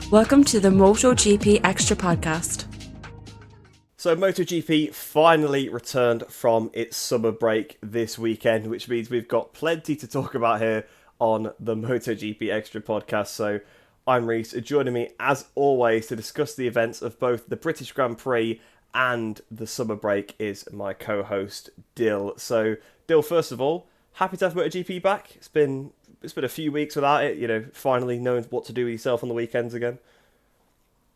Welcome to the Motogp Xtra podcast. So MotoGP finally returned from its summer break this weekend, which means we've got plenty to talk about here on the MotoGP Extra podcast. So I'm Rhys, joining me as always to discuss the events of both the British Grand Prix and the summer break is my co-host Dill. So Dill, first of all, happy to have MotoGP back. It's been a few weeks without it, finally knowing what to do with yourself on the weekends again.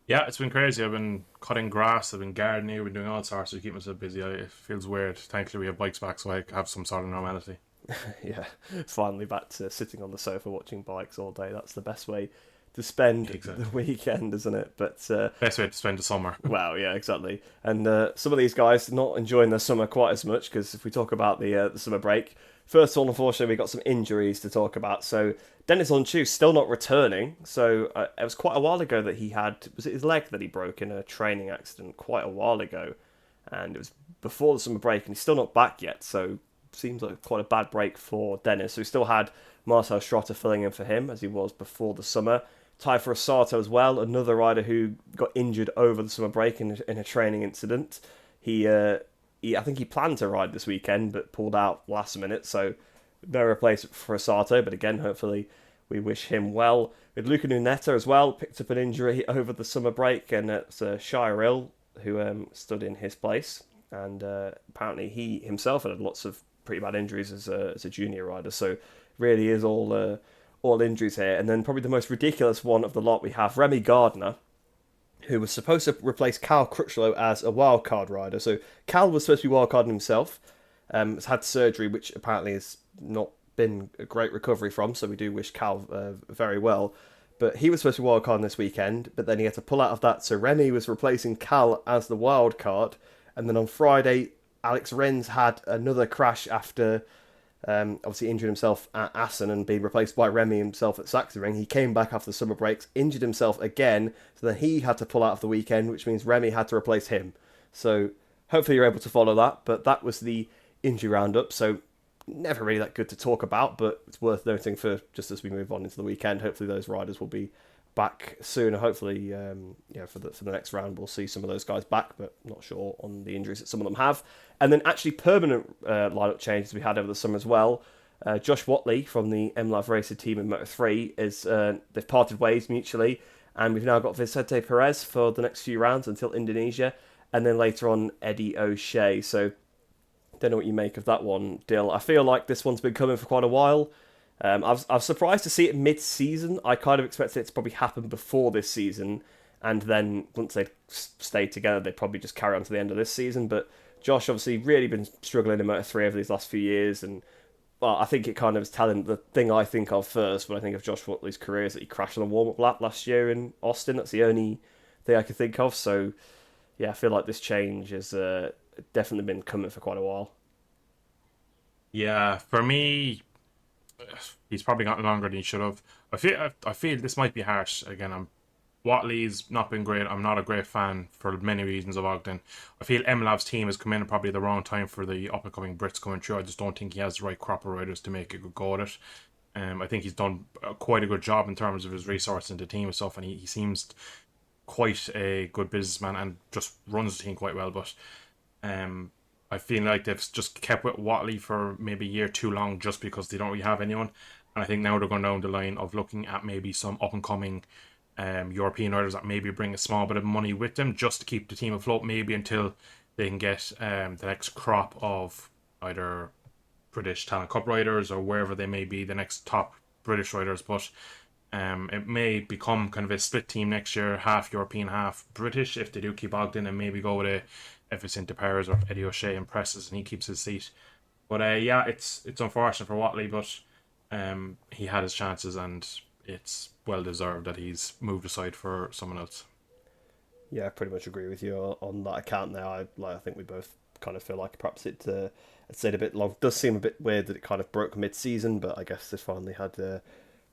Yeah, it's been crazy. I've been cutting grass, I've been gardening, I've been doing all sorts to keep myself busy. It feels weird. Thankfully, we have bikes back, so I have some sort of normality. Yeah, finally back to sitting on the sofa watching bikes all day. That's the best way to spend the weekend, isn't it? But best way to spend the summer. Well, yeah, exactly. And some of these guys not enjoying their summer quite as much, because if we talk about the summer break, first of all, unfortunately, we got some injuries to talk about. So Dennis Onchu still not returning. So it was quite a while ago that he had, was it his leg that he broke in a training accident quite a while ago? And it was before the summer break, and he's still not back yet. So seems like quite a bad break for Dennis. So we still had Marcel Schrotter filling in for him as he was before the summer. Ty Ferrasato as well, another rider who got injured over the summer break in a training incident. I think he planned to ride this weekend, but pulled out last minute, so no replacement for Ferrasato. But again, hopefully we wish him well. With Luca Nunetta as well, picked up an injury over the summer break, and it's Shire Ill who stood in his place. And apparently he himself had lots of pretty bad injuries as a junior rider, so really is all injuries here. And then probably the most ridiculous one of the lot, we have Remy Gardner, who was supposed to replace Cal Crutchlow as a wildcard rider. So Cal was supposed to be wildcarding himself, has had surgery, which apparently has not been a great recovery from, so we do wish Cal very well. But he was supposed to be wildcarding this weekend, but then he had to pull out of that, so Remy was replacing Cal as the wildcard. And then on Friday, Alex Rins had another crash after obviously injured himself at Assen and being replaced by Remy himself at Sachsenring. He came back after the summer breaks, injured himself again, so then he had to pull out of the weekend, which means Remy had to replace him. So hopefully you're able to follow that, but that was the injury roundup, so never really that good to talk about, but it's worth noting for just as we move on into the weekend. Hopefully those riders will be back soon. Hopefully, for the next round we'll see some of those guys back, but not sure on the injuries that some of them have. And then actually permanent lineup changes we had over the summer as well. Josh Watley from the MLAV Racer team in Moto3 is they've parted ways mutually, and we've now got Vicente Perez for the next few rounds until Indonesia, and then later on Eddie O'Shea. So don't know what you make of that one, Dill. I feel like this one's been coming for quite a while. I was surprised to see it mid-season. I kind of expected it to probably happen before this season, and then once they'd stayed together, they'd probably just carry on to the end of this season. But Josh obviously really been struggling in Moto3 over these last few years, and well, I think it kind of is telling the thing I think of first when I think of Josh Watley's career is that he crashed on a warm-up lap last year in Austin. That's the only thing I can think of. So yeah, I feel like this change has definitely been coming for quite a while. Yeah, for me, he's probably gotten longer than he should have. I feel this might be harsh. Again, Watley's not been great. I'm not a great fan for many reasons of Ogden. I feel MLAV's team has come in at probably the wrong time for the up-and-coming Brits coming through. I just don't think he has the right crop of riders to make a good go at it. I think he's done quite a good job in terms of his resources into team and stuff, and he seems quite a good businessman and just runs the team quite well. But I feel like they've just kept with Watley for maybe a year too long just because they don't really have anyone. And I think now they're going down the line of looking at maybe some up-and-coming European riders that maybe bring a small bit of money with them just to keep the team afloat, maybe until they can get the next crop of either British Talent Cup riders or wherever they may be, the next top British riders. But it may become kind of a split team next year, half European, half British, if they do keep Ogden and maybe go with Vicente Perez or Eddie O'Shea impresses and he keeps his seat. But yeah, it's unfortunate for Watley, but he had his chances and it's well deserved that he's moved aside for someone else. Yeah, I pretty much agree with you on that account now. I think we both kind of feel like perhaps it stayed a bit long. It does seem a bit weird that it kind of broke mid-season, but I guess they finally had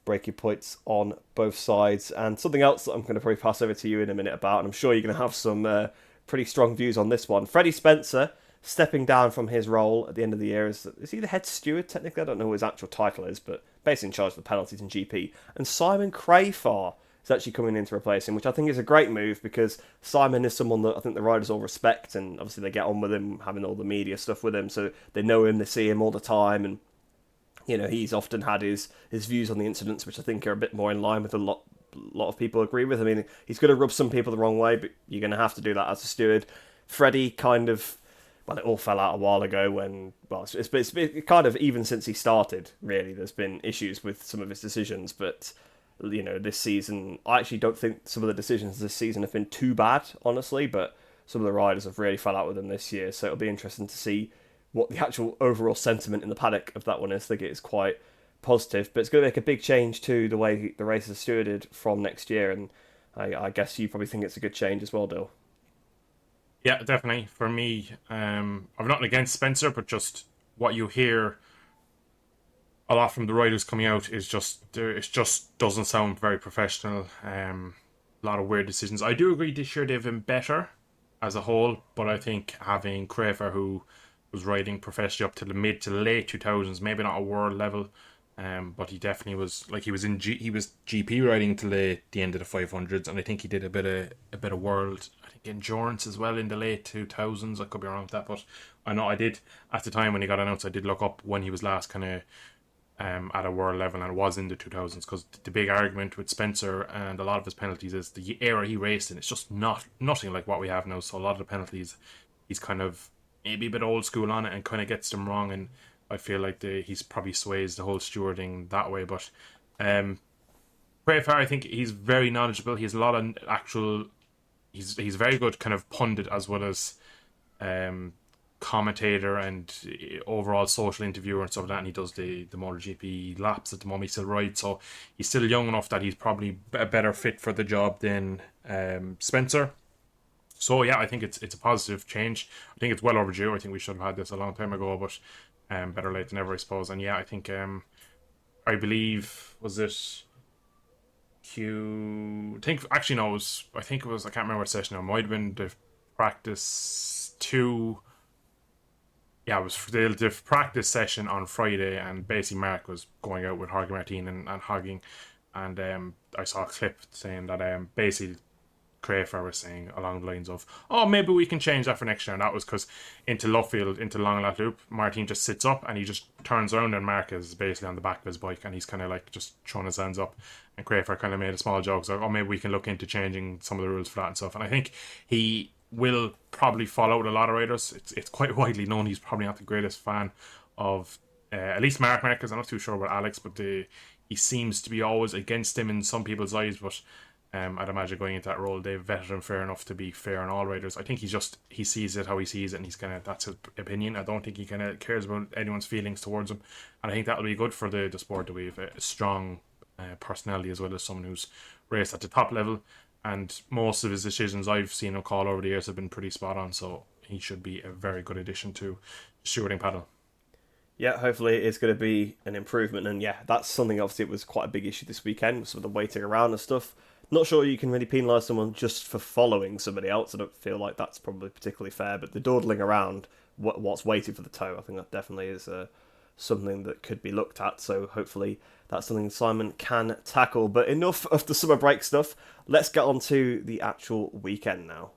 breaking points on both sides. And something else that I'm going to probably pass over to you in a minute about, and I'm sure you're going to have some pretty strong views on this one. Freddie Spencer stepping down from his role at the end of the year. Is he the head steward, technically? I don't know what his actual title is, but basically in charge of the penalties in GP. And Simon Crafar is actually coming in to replace him, which I think is a great move because Simon is someone that I think the riders all respect, and obviously they get on with him, having all the media stuff with him, so they know him, they see him all the time, and he's often had his views on the incidents, which I think are a bit more in line with a lot of people agree with. I mean, he's going to rub some people the wrong way, but you're going to have to do that as a steward. Freddie kind of, well, it all fell out a while ago when, well, it's been kind of even since he started, really. There's been issues with some of his decisions, but, this season, I actually don't think some of the decisions this season have been too bad, honestly, but some of the riders have really fell out with him this year, so it'll be interesting to see what the actual overall sentiment in the paddock of that one is. I think it's quite positive, but it's going to make a big change to the way the race is stewarded from next year, and I guess you probably think it's a good change as well, Dill. Yeah, definitely. For me, I've nothing against Spencer, but just what you hear a lot from the riders coming out is it just doesn't sound very professional. A lot of weird decisions. I do agree this year they've been better as a whole, but I think having Crafer, who was riding professionally up to the mid to late 2000s, maybe not a world level, but he definitely was, like, he was GP riding till the end of the 500s, and I think he did a bit of world, I think, endurance as well in the late 2000s. I could be wrong with that, but I know I did at the time when he got announced. I did look up when he was last kind of at a world level, and it was in the 2000s, because the big argument with Spencer and a lot of his penalties is the era he raced in. It's just nothing like what we have now. So a lot of the penalties, he's kind of maybe a bit old school on it and kind of gets them wrong, and I feel like he's probably sways the whole stewarding that way. But Crafer, I think he's very knowledgeable. He has a lot of actual. He's very good kind of pundit as well as commentator and overall social interviewer and stuff like that. And he does the MotoGP laps at the moment. He still rides, so he's still young enough that he's probably a better fit for the job than Spencer. So yeah, I think it's a positive change. I think it's well overdue. I think we should have had this a long time ago, but better late than never, I suppose. And yeah, I think I believe, was it Q? I think it was. I can't remember what session. It might have been the practice 2. Yeah, it was the practice session on Friday, and basically Mark was going out with Jorge Martin and hogging, and I saw a clip saying that basically Crafer was saying along the lines of, oh, maybe we can change that for next year, and that was because into Luffield, into Long Lat Loop, Martin just sits up and he just turns around, and Mark is basically on the back of his bike, and he's kind of like just throwing his hands up, and Crafer kind of made a small joke, so, oh, maybe we can look into changing some of the rules for that and stuff. And I think he will probably fall out with a lot of riders. It's quite widely known he's probably not the greatest fan of at least Mark Marquez. I'm not too sure about Alex, but he seems to be always against him in some people's eyes. But I'd imagine going into that role, they've vetted him fair enough to be fair on all riders. I think he sees it how he sees it, and that's his opinion. I don't think he kind of cares about anyone's feelings towards him, and I think that'll be good for the sport, that we have a strong personality as well as someone who's raced at the top level. And most of his decisions I've seen him call over the years have been pretty spot on, so he should be a very good addition to the stewarding panel. Yeah, hopefully it's going to be an improvement. And yeah, that's something, obviously, it was quite a big issue this weekend, with some of the waiting around and stuff. Not sure you can really penalise someone just for following somebody else. I don't feel like that's probably particularly fair, but the dawdling around what's waiting for the tow, I think that definitely is something that could be looked at. So hopefully that's something Simon can tackle. But enough of the summer break stuff. Let's get on to the actual weekend now.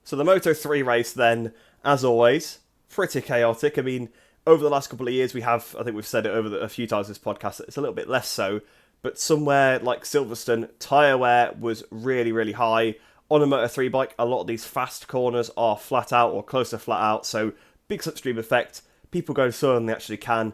So the Moto3 race then, as always, pretty chaotic. I mean, over the last couple of years I think we've said it over a few times this podcast, it's a little bit less so, but somewhere like Silverstone, tyre wear was really, really high. On a Moto3 bike, a lot of these fast corners are flat out or close to flat out, so big slipstream effect, people go slower than they actually can,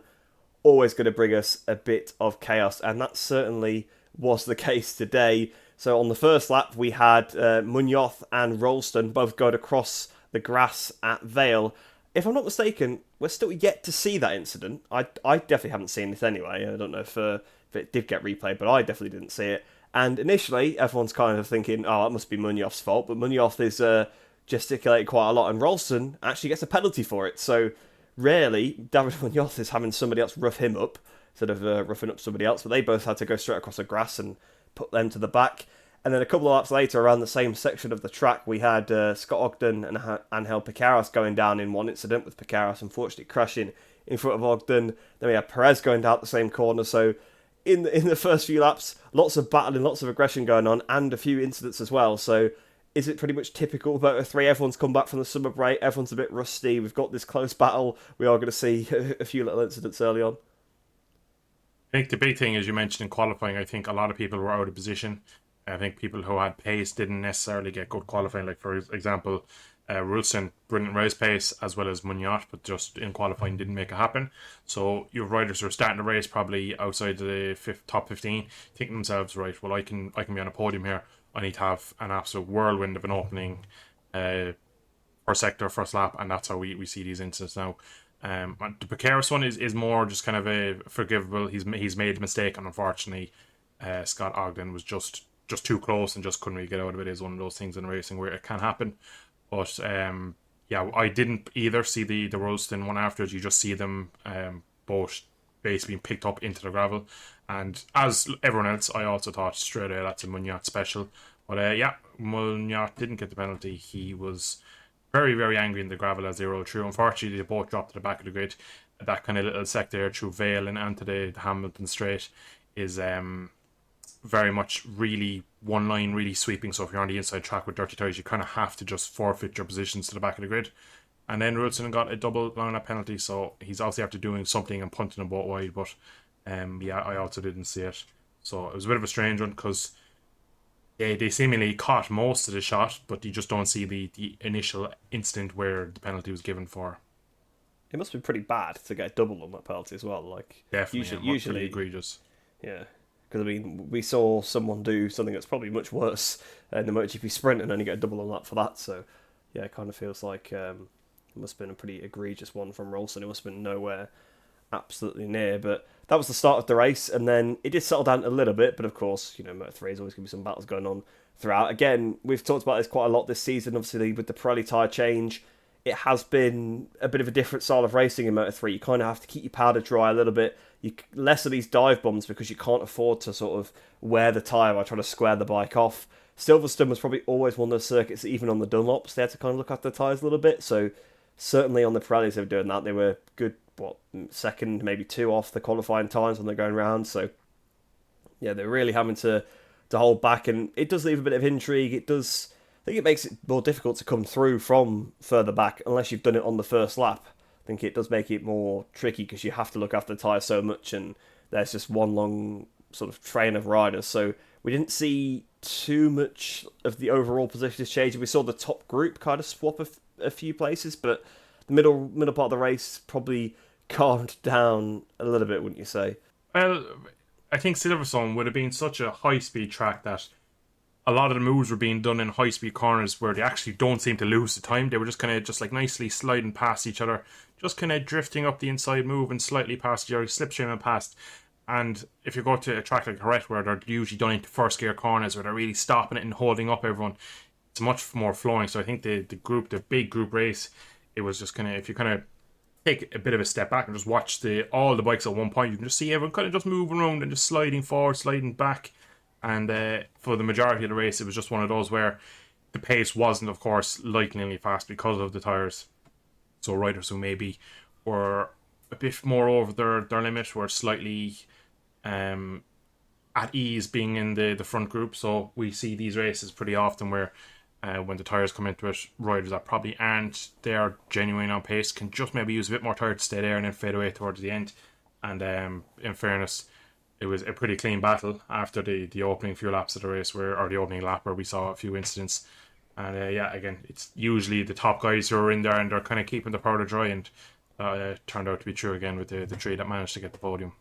always going to bring us a bit of chaos, and that certainly was the case today. So on the first lap, we had Munoz and Ralston both going across the grass at Vale. If I'm not mistaken, we're still yet to see that incident. I definitely haven't seen it anyway. I don't know if it did get replayed, but I definitely didn't see it. And initially, everyone's kind of thinking, oh, that must be Munoz's fault. But Munoz is gesticulating quite a lot, and Ralston actually gets a penalty for it. So rarely, David Munoz is having somebody else rough him up, instead of roughing up somebody else. But they both had to go straight across the grass and put them to the back. And then a couple of laps later, around the same section of the track, we had Scott Ogden and Angel Picaras going down in one incident, with Picaras unfortunately crashing in front of Ogden. Then we had Perez going down the same corner. So in the first few laps, lots of battling, lots of aggression going on, and a few incidents as well. So is it pretty much typical of Moto3? Everyone's come back from the summer break. Everyone's a bit rusty. We've got this close battle. We are going to see a few little incidents early on. I think the big thing, as you mentioned in qualifying, I think a lot of people were out of position. I think people who had pace didn't necessarily get good qualifying. Like, for example, Rulston, brilliant race pace, as well as Munoz, but just in qualifying didn't make it happen. So your riders who are starting the race probably outside the top 15, thinking themselves, right, well, I can be on a podium here. I need to have an absolute whirlwind of an opening first sector, first lap, and that's how we see these incidents now. The Picaris one is more just kind of a forgivable. He's made a mistake, and unfortunately, Scott Ogden was just too close and just couldn't really get out of it. Is one of those things in racing where it can happen. But yeah, I didn't either see the Ralston one afterwards. You just see them both basically being picked up into the gravel. And as everyone else, I also thought straight away that's a Munoz special. But yeah, Munoz didn't get the penalty. He was very, very angry in the gravel as they rolled through. Unfortunately, they both dropped to the back of the grid. That kind of little sector there through Vale and onto the Hamilton Straight is very much really one line, really sweeping. So if you're on the inside track with dirty tyres, you kind of have to just forfeit your positions to the back of the grid. And then Rudson got a double lineup penalty, so he's obviously after doing something and punting them both wide. But yeah, I also didn't see it. So it was a bit of a strange one because they seemingly caught most of the shot, but you just don't see the initial instant where the penalty was given for. It must be pretty bad to get double on that penalty as well. Like, definitely, usually egregious. Yeah, because I mean, we saw someone do something that's probably much worse in the MotoGP sprint and only get a double on that for that. So yeah, it kind of feels like it must have been a pretty egregious one from Ralston. It must have been nowhere absolutely near, but that was the start of the race, and then it did settle down a little bit. But of course, you know, Moto3 is always going to be some battles going on throughout. Again, we've talked about this quite a lot this season. Obviously, with the Pirelli tyre change, it has been a bit of a different style of racing in Moto3. You kind of have to keep your powder dry a little bit. Less of these dive bombs because you can't afford to sort of wear the tyre or try to square the bike off. Silverstone was probably always one of those circuits that even on the Dunlops, they had to kind of look after the tyres a little bit. So certainly on the Pirellis, they were doing that. They were good, second, maybe two off the qualifying times when they're going around. So yeah, they're really having to hold back, and it does leave a bit of intrigue. It does, I think it makes it more difficult to come through from further back unless you've done it on the first lap. I think it does make it more tricky because you have to look after the tyre so much, and there's just one long sort of train of riders. So we didn't see too much of the overall positions changing. We saw the top group kind of swap a few places, but the middle part of the race probably calmed down a little bit, wouldn't you say? Well, I think Silverstone would have been such a high-speed track that a lot of the moves were being done in high-speed corners where they actually don't seem to lose the time. They were just kind of just like nicely sliding past each other, just kind of drifting up the inside, moving slightly past each other, slipstreaming past. And if you go to a track like Correct, where they're usually done into first gear corners, where they're really stopping it and holding up everyone, it's much more flowing. So I think the big group race, it was just kind of, if you kind of take a bit of a step back and just watch all the bikes at one point, you can just see everyone kind of just moving around and just sliding forward, sliding back. And for the majority of the race, it was just one of those where the pace wasn't, of course, lightningly fast because of the tyres. So riders who maybe were a bit more over their limit were slightly at ease being in the front group. So we see these races pretty often where when the tyres come into it, riders that probably aren't there genuine on pace can just maybe use a bit more tyre to stay there and then fade away towards the end. And in fairness, it was a pretty clean battle after the opening few laps of the race, or the opening lap where we saw a few incidents. And yeah, again, it's usually the top guys who are in there and they're kind of keeping the powder dry, and turned out to be true again with the three that managed to get the podium.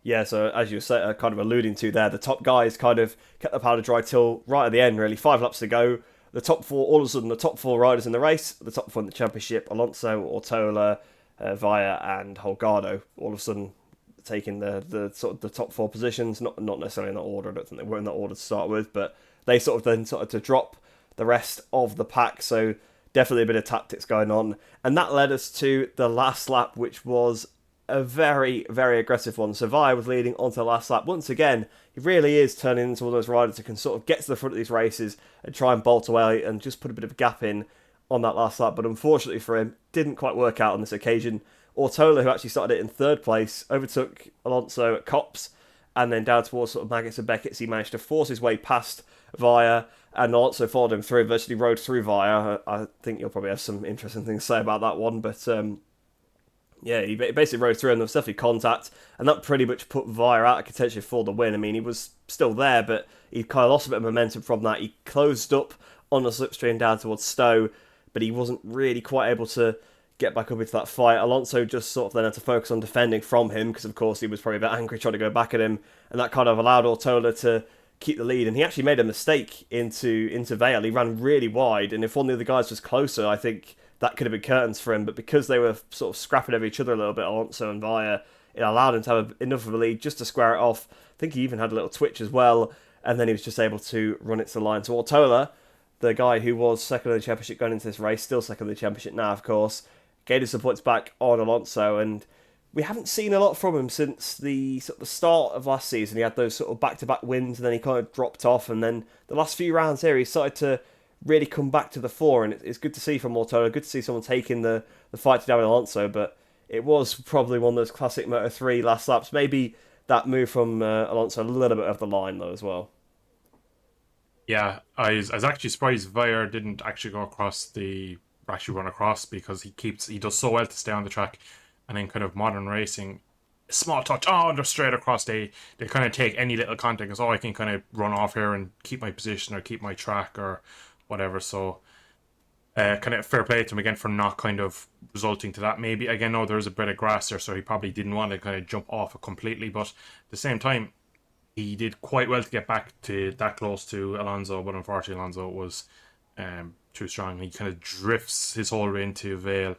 Yeah, so as you were kind of alluding to there, the top guys kind of kept the powder dry till right at the end, really. 5 laps to go. The top four, all of a sudden, the top 4 riders in the race, the top 4 in the championship, Alonso, Ortola, Via, and Holgado, all of a sudden taking the sort of the top 4 positions, not necessarily in that order. I don't think they were in that order to start with, but they sort of then started to drop the rest of the pack. So definitely a bit of tactics going on, and that led us to the last lap, which was a very, very aggressive one. So Via was leading onto the last lap. Once again, he really is turning into one of those riders who can sort of get to the front of these races and try and bolt away and just put a bit of a gap in on that last lap. But unfortunately for him, didn't quite work out on this occasion. Ortola, who actually started it in third place, overtook Alonso at Copse, and then down towards sort of Maggots and Beckett's, he managed to force his way past Via, and Alonso followed him through, virtually rode through Via. I think you'll probably have some interesting things to say about that one, but yeah, he basically rode through, and there was definitely contact, and that pretty much put Via out of contention for the win. I mean, he was still there, but he kind of lost a bit of momentum from that. He closed up on the slipstream down towards Stowe, but he wasn't really quite able to get back up into that fight. Alonso just sort of then had to focus on defending from him, because of course he was probably a bit angry trying to go back at him, and that kind of allowed Ortola to keep the lead. And he actually made a mistake into Vale. He ran really wide, and if one of the other guys was closer, I think that could have been curtains for him. But because they were sort of scrapping over each other a little bit, Alonso and Via, it allowed him to have enough of a lead just to square it off. I think he even had a little twitch as well, and then he was just able to run it to the line. So Ortola, the guy who was second in the championship going into this race, still second in the championship now, of course, gained some points back on Alonso, and we haven't seen a lot from him since the sort of the start of last season. He had those sort of back-to-back wins, and then he kind of dropped off, and then the last few rounds here, he started to really come back to the fore, and it's good to see from Ortola, good to see someone taking the fight to Daniel Alonso, but it was probably one of those classic Moto3 last laps. Maybe that move from Alonso a little bit of the line, though, as well. Yeah, I was actually surprised Vire didn't actually run across, because he does so well to stay on the track, and then kind of modern racing, small touch, they're straight across. They kind of take any little contact as, I can kind of run off here and keep my position or keep my track or whatever. So kind of fair play to him again for not kind of resulting to that. Maybe again, there was a bit of grass there, so he probably didn't want to kind of jump off it completely, but at the same time he did quite well to get back to that close to Alonso, but unfortunately Alonso was too strong. He kind of drifts his whole way into Vale,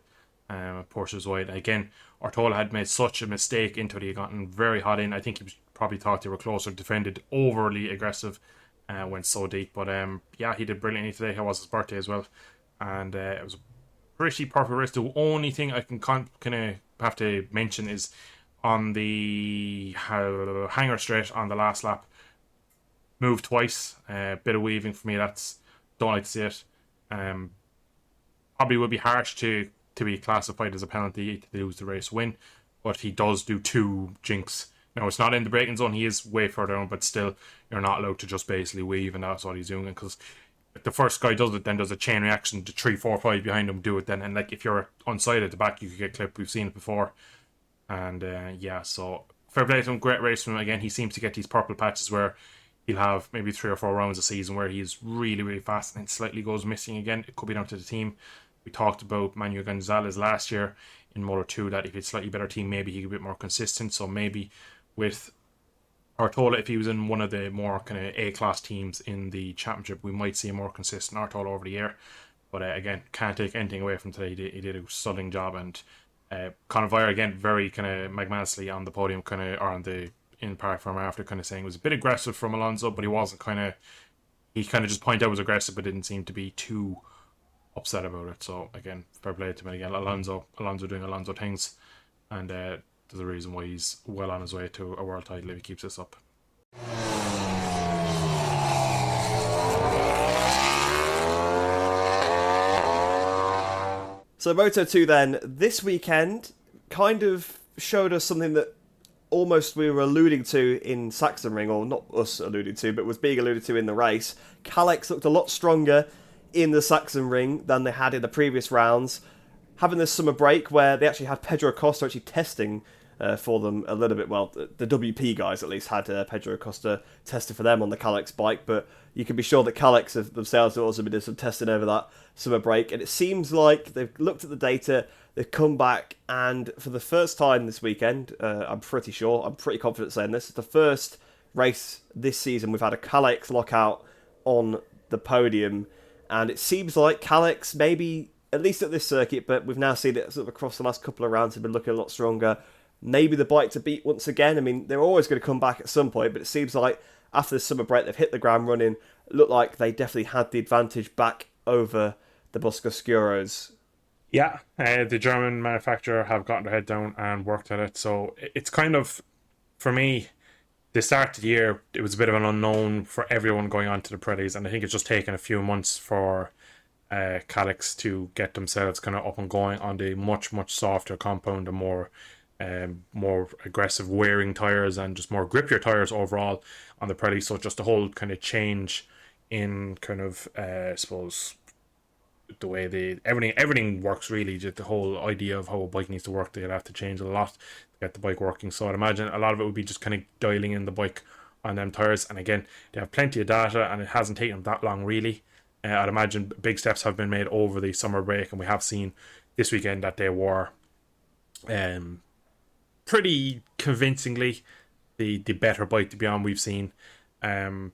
Porsche's wide. Again, Ortola had made such a mistake into it. He had gotten very hot in. I think he probably thought they were closer, defended overly aggressive, went so deep. But yeah, he did brilliantly today. It was his birthday as well, and it was a pretty perfect race. The only thing I can kind of have to mention is on the hanger straight on the last lap, moved twice. Bit of weaving for me. Don't like to see it. Probably would be harsh to be classified as a penalty to lose the race win, but he does do two jinks. Now, it's not in the braking zone, he is way further down, but still, you're not allowed to just basically weave, and that's what he's doing. Because if the first guy does it, then there's a chain reaction to 3, 4, 5 behind him do it then, and like if you're onside at the back, you could get clipped. We've seen it before, and yeah, so fair play to him. Great race from him. Again, he seems to get these purple patches where he'll have maybe 3 or 4 rounds a season where he's really, really fast and slightly goes missing again. It could be down to the team. We talked about Manuel Gonzalez last year in Moto2, that if it's a slightly better team, maybe he could be a bit more consistent. So maybe with Ortola, if he was in one of the more kind of A-class teams in the championship, we might see a more consistent Ortola over the year. But again, can't take anything away from today. He did a stunning job, and Conor Vire again, very kind of magnanimously on the podium, kind of, or on the in park from after, kind of saying it was a bit aggressive from Alonso, but he wasn't he kind of just pointed out it was aggressive, but didn't seem to be too upset about it. So again, fair play to him. Again, Alonso doing Alonso things, and there's a reason why he's well on his way to a world title if he keeps this up. So Moto2 then, this weekend, kind of showed us something that almost we were alluding to in Sachsenring, or not us alluding to, but was being alluded to in the race. Kalex looked a lot stronger in the Sachsenring than they had in the previous rounds. Having this summer break where they actually had Pedro Acosta actually testing for them a little bit. Well, the WP guys at least had Pedro Acosta tested for them on the Kalex bike, but you can be sure that Kalex themselves have also been doing some testing over that summer break, and it seems like they've looked at the data, they've come back, and for the first time this weekend, I'm pretty confident saying this, it's the first race this season we've had a Kalex lockout on the podium, and it seems like Kalex, maybe at least at this circuit, but we've now seen it sort of across the last couple of rounds, have been looking a lot stronger. Maybe the bike to beat once again. I mean, they're always going to come back at some point, but it seems like after the summer break, they've hit the ground running. It looked like they definitely had the advantage back over the Boscoscuros. Yeah, the German manufacturer have gotten their head down and worked at it. So it's kind of, for me, the start of the year, it was a bit of an unknown for everyone going on to the Predis, and I think it's just taken a few months for Calyx to get themselves kind of up and going on the much softer compound and more aggressive wearing tires and just more grippier tires overall on the Predis. So just the whole kind of change in kind of I suppose the way everything works, really. Just the whole idea of how a bike needs to work, they'll have to change a lot to get the bike working. So I'd imagine a lot of it would be just kind of dialing in the bike on them tires. And again, they have plenty of data, and it hasn't taken them that long, really. I'd imagine big steps have been made over the summer break, and we have seen this weekend that they were pretty convincingly the better bike to be on. We've seen a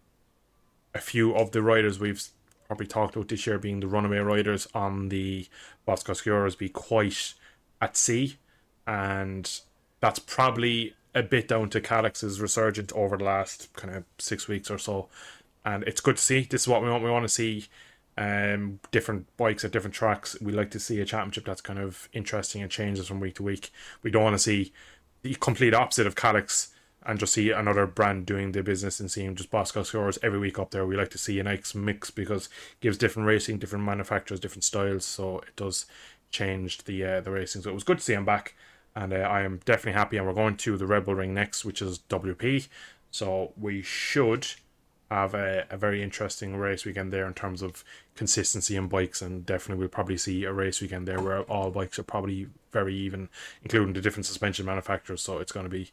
few of the riders we've probably talked about this year being the runaway riders on the Bosco Scuras be quite at sea, and that's probably a bit down to Calyx's resurgence over the last kind of 6 weeks or so. And it's good to see. This is what we want. We want to see different bikes at different tracks. We like to see a championship that's kind of interesting and changes from week to week. We don't want to see the complete opposite of Calyx and just see another brand doing the business and seeing just Bosco scores every week up there. We like to see a nice mix because it gives different racing, different manufacturers, different styles. So it does change the racing. So it was good to see him back, and I am definitely happy. And we're going to the Red Bull Ring next, which is WP. So we should have a very interesting race weekend there in terms of consistency in bikes, and definitely we'll probably see a race weekend there where all bikes are probably very even, including the different suspension manufacturers. So it's going to be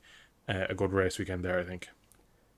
a good race weekend there, I think.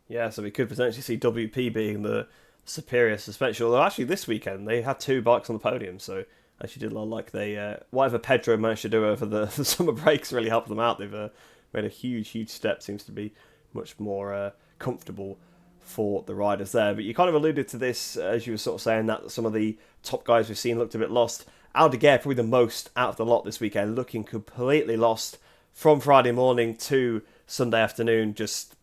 Yeah, so we could potentially see WP being the superior suspension. Although actually this weekend they had two bikes on the podium, so actually did like they whatever Pedro managed to do over the summer breaks really helped them out. They've made a huge step. Seems to be much more comfortable for the riders there. But you kind of alluded to this as you were sort of saying that some of the top guys we've seen looked a bit lost. Aldeguer probably the most out of the lot this weekend, looking completely lost from Friday morning to Sunday afternoon. Just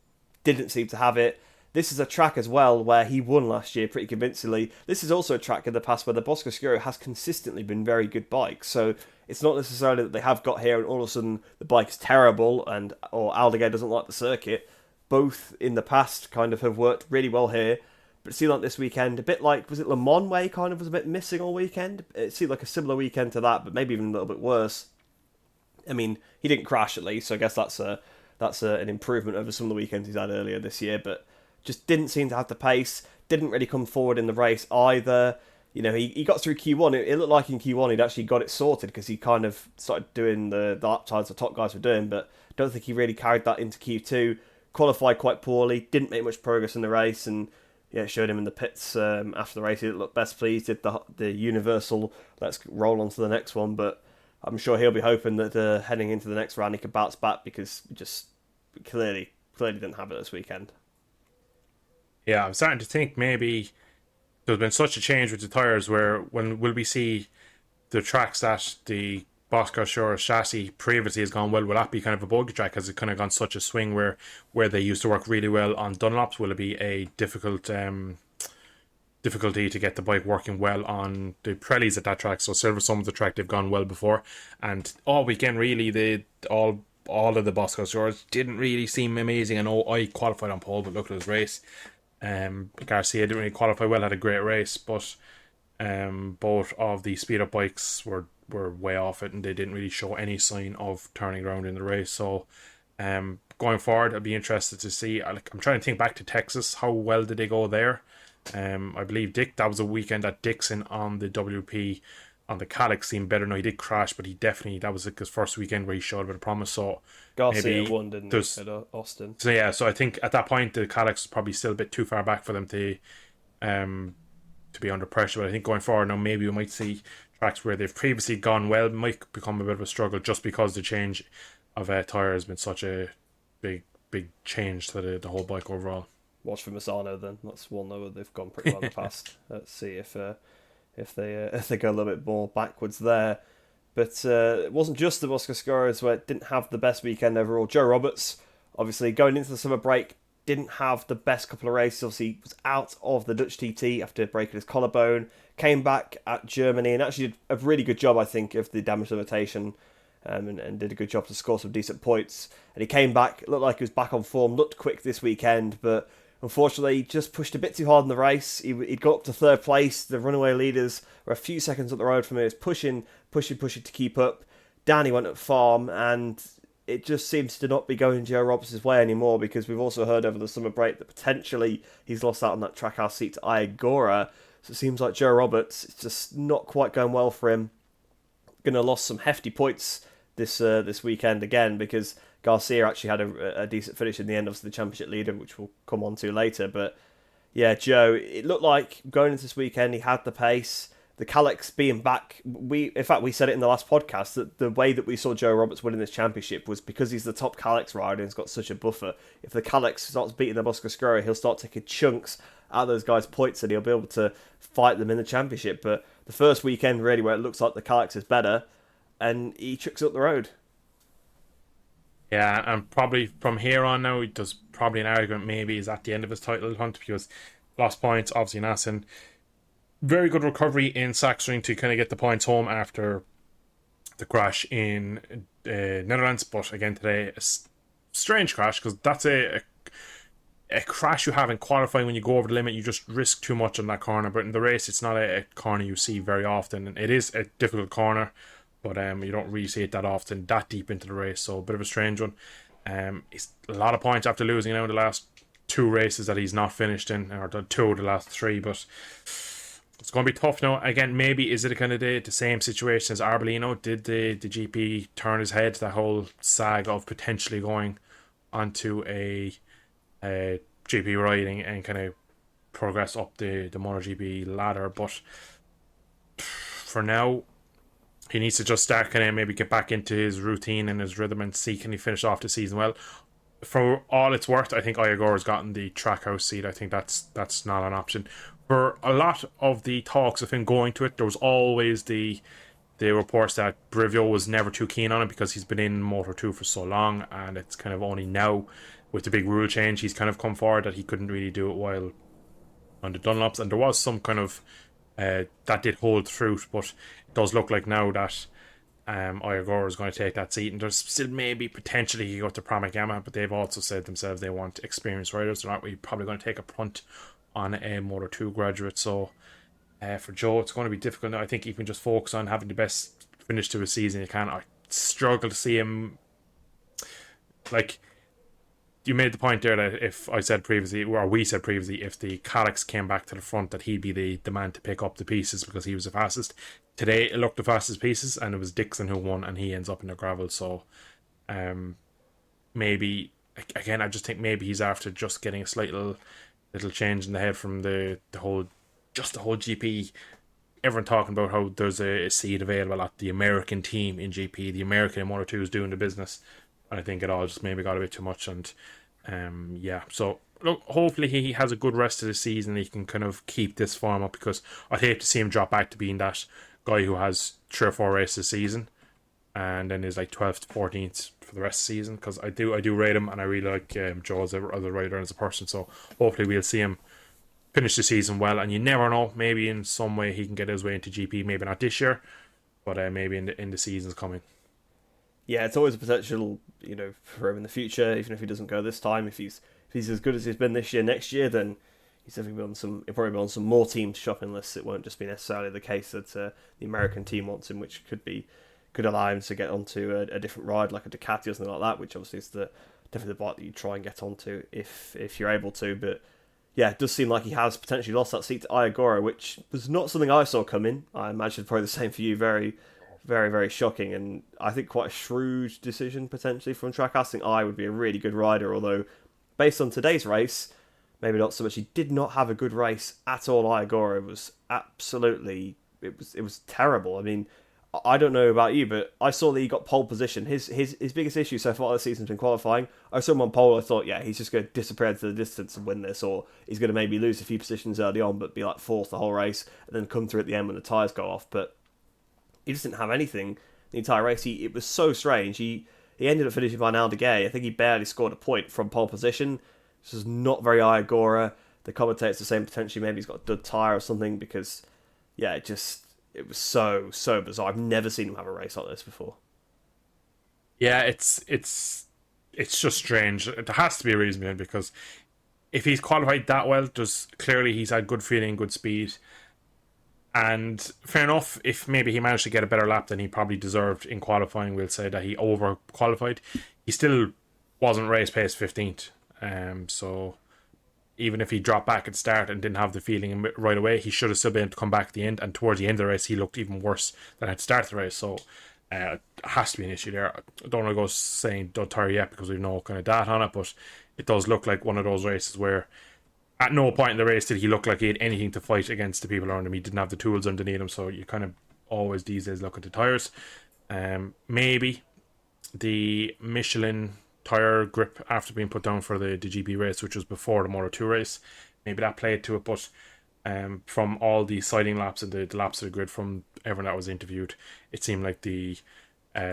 didn't seem to have it. This is a track as well where he won last year pretty convincingly. This is also a track in the past where the Bosco Scuro has consistently been very good bikes. So it's not necessarily that they have got here and all of a sudden the bike's terrible or Aldeguer doesn't like the circuit. Both in the past kind of have worked really well here. But it seemed like this weekend, a bit like, was it Le Mans where he kind of was a bit missing all weekend? It seemed like a similar weekend to that, but maybe even a little bit worse. I mean, he didn't crash at least, so I guess that's an improvement over some of the weekends he's had earlier this year, but just didn't seem to have the pace, didn't really come forward in the race either. You know, he got through Q1. It looked like in Q1 he'd actually got it sorted because he kind of started doing the lap times the top guys were doing, but I don't think he really carried that into Q2. Qualified quite poorly, didn't make much progress in the race, and yeah, it showed him in the pits after the race. He didn't look best pleased, did the universal, let's roll on to the next one, but I'm sure he'll be hoping that heading into the next round he can bounce back because just clearly didn't have it this weekend. Yeah, I'm starting to think maybe there's been such a change with the tyres where when will we see the tracks that the Bosco Shore chassis previously has gone well, will that be kind of a bogey track? Has it kind of gone such a swing where they used to work really well on Dunlops? Will it be a difficulty to get the bike working well on the Pirellis at that track? So Silverstone was the track they've gone well before, and all weekend really all of the Bosco Shores didn't really seem amazing. I know I qualified on pole, but look at his race. Garcia didn't really qualify well, had a great race, but both of the speed up bikes were way off it, and they didn't really show any sign of turning around in the race. So going forward, I'd be interested to see. I'm trying to think back to Texas. How well did they go there? I believe that was a weekend that Dixon on the WP on the Calyx seemed better. No, he did crash, but that was like his first weekend where he showed a bit of promise. So Garcia won, didn't he, at Austin? So yeah, so I think at that point the Calyx was probably still a bit too far back for them to be under pressure. But I think going forward now, maybe we might see tracks where they've previously gone well might become a bit of a struggle just because the change of tyre has been such a big change to the whole bike overall. Watch for Misano then. That's one though they've gone pretty well in the past. Let's see if they go a little bit more backwards there. But it wasn't just the Bosco Scuros where it didn't have the best weekend overall. Joe Roberts, obviously going into the summer break, didn't have the best couple of races. Obviously, he was out of the Dutch TT after breaking his collarbone. came back at Germany and actually did a really good job, I think, of the damage limitation, and did a good job to score some decent points. And he came back, looked like he was back on form, looked quick this weekend, but unfortunately, he just pushed a bit too hard in the race. He'd got up to third place. The runaway leaders were a few seconds up the road from him. He was pushing to keep up. Danny went at farm, and it just seems to not be going Joe Roberts' way anymore, because we've also heard over the summer break that potentially he's lost out on that trackhouse seat to Iagora. So it seems like Joe Roberts, it's just not quite going well for him. Going to lost some hefty points this weekend again, because Garcia actually had a decent finish in the end, obviously the championship leader, which we'll come on to later. But yeah, Joe, it looked like going into this weekend he had the pace. The Kalex being back, we said it in the last podcast that the way that we saw Joe Roberts winning this championship was because he's the top Kalex rider and he's got such a buffer. If the Kalex starts beating the Motogp, he'll start taking chunks out of those guys' points and he'll be able to fight them in the championship. But the first weekend, really, where it looks like the Kalex is better, and he tricks up the road. Yeah, and probably from here on now, there's probably an argument maybe he's at the end of his title hunt, because lost points, obviously Nassin. Very good recovery in Saxring to kind of get the points home after the crash in Netherlands. But again today, a strange crash, because that's a crash you have in qualifying. When you go over the limit, you just risk too much on that corner. But in the race, it's not a corner you see very often. And it is a difficult corner, but you don't really see it that often, that deep into the race. So a bit of a strange one. It's a lot of points after losing now the last 2 races that he's not finished in, or the 2 of the last 3, but it's going to be tough now. Again, maybe is it a kind of the same situation as Arbolino? Did the GP turn his head to that whole saga of potentially going onto a GP riding and kind of progress up the MotoGP ladder? But for now, he needs to just start kind of maybe get back into his routine and his rhythm and see can he finish off the season well. For all it's worth, I think Iagor's gotten the trackhouse seat. I think that's not an option. For a lot of the talks of him going to it, there was always the reports that Brivio was never too keen on it because he's been in Moto2 for so long, and it's kind of only now with the big rule change he's kind of come forward that he couldn't really do it while on the Dunlops, and there was some kind of that did hold fruit, but it does look like now that Iagora is going to take that seat, and there's still maybe potentially he go to Pramagama, but they've also said themselves they want experienced riders. They're not really probably going to take a punt on a Moto2 graduate. So for Joe, it's going to be difficult now. I think he can just focus on having the best finish to his season he can. I struggle to see him, like you made the point there that if I said previously, or we said previously, if the Kalex came back to the front, that he'd be the man to pick up the pieces because he was the fastest. Today it looked the fastest pieces, and it was Dixon who won, and he ends up in the gravel. So maybe again, I just think maybe he's after just getting a slight little change in the head from the whole GP. Everyone talking about how there's a seat available at the American team in GP, the American Moto2 is doing the business. And I think it all just maybe got a bit too much. And yeah, so look, hopefully he has a good rest of the season. He can kind of keep this form up, because I'd hate to see him drop back to being that guy who has 3 or 4 races a season and then is like 12th to 14th for the rest of the season, because I do rate him, and I really like Joe as a rider and as a person. So hopefully we'll see him finish the season well, and you never know, maybe in some way he can get his way into GP. Maybe not this year, but maybe in the seasons coming. Yeah, it's always a potential, for him in the future. Even if he doesn't go this time, if he's as good as he's been this year, next year, then he's definitely he'll probably be on some more teams' shopping lists. It won't just be necessarily the case that the American team wants him, which could allow him to get onto a different ride like a Ducati or something like that, which obviously is definitely the bike that you try and get onto if you're able to. But yeah, it does seem like he has potentially lost that seat to Iagora, which was not something I saw coming. I imagine probably the same for you. Very, very, very shocking, and I think quite a shrewd decision potentially from Trackhouse. I think I would be a really good rider, although based on today's race, maybe not so much. He did not have a good race at all. Iagora was absolutely, it was terrible. I mean, I don't know about you, but I saw that he got pole position. His biggest issue so far this season has been qualifying. I saw him on pole. I thought, yeah, he's just going to disappear into the distance and win this, or he's going to maybe lose a few positions early on, but be like 4th the whole race, and then come through at the end when the tyres go off. But he just didn't have anything the entire race. It was so strange. He ended up finishing behind Aldegay. I think he barely scored a point from pole position. This is not very Iagora. The commentators are saying potentially maybe he's got a dud tyre or something, because yeah, it was so bizarre. I've never seen him have a race like this before. Yeah, it's just strange. There has to be a reason behind it, because if he's qualified that well, just clearly he's had good feeling, good speed. And fair enough, if maybe he managed to get a better lap than he probably deserved in qualifying, we'll say that he over qualified. He still wasn't race pace 15th. So even if he dropped back at start and didn't have the feeling right away, he should have still been able to come back at the end. And towards the end of the race, he looked even worse than at the start of the race. So it has to be an issue there. I don't want to go saying don't tire yet because we've no kind of data on it, but it does look like one of those races where at no point in the race did he look like he had anything to fight against the people around him. He didn't have the tools underneath him, so you kind of always these days look at the tyres. Maybe the Michelin tyre grip after being put down for the GP race, which was before the Moto2 race, maybe that played to it, but from all the sighting laps and the laps of the grid from everyone that was interviewed, it seemed like the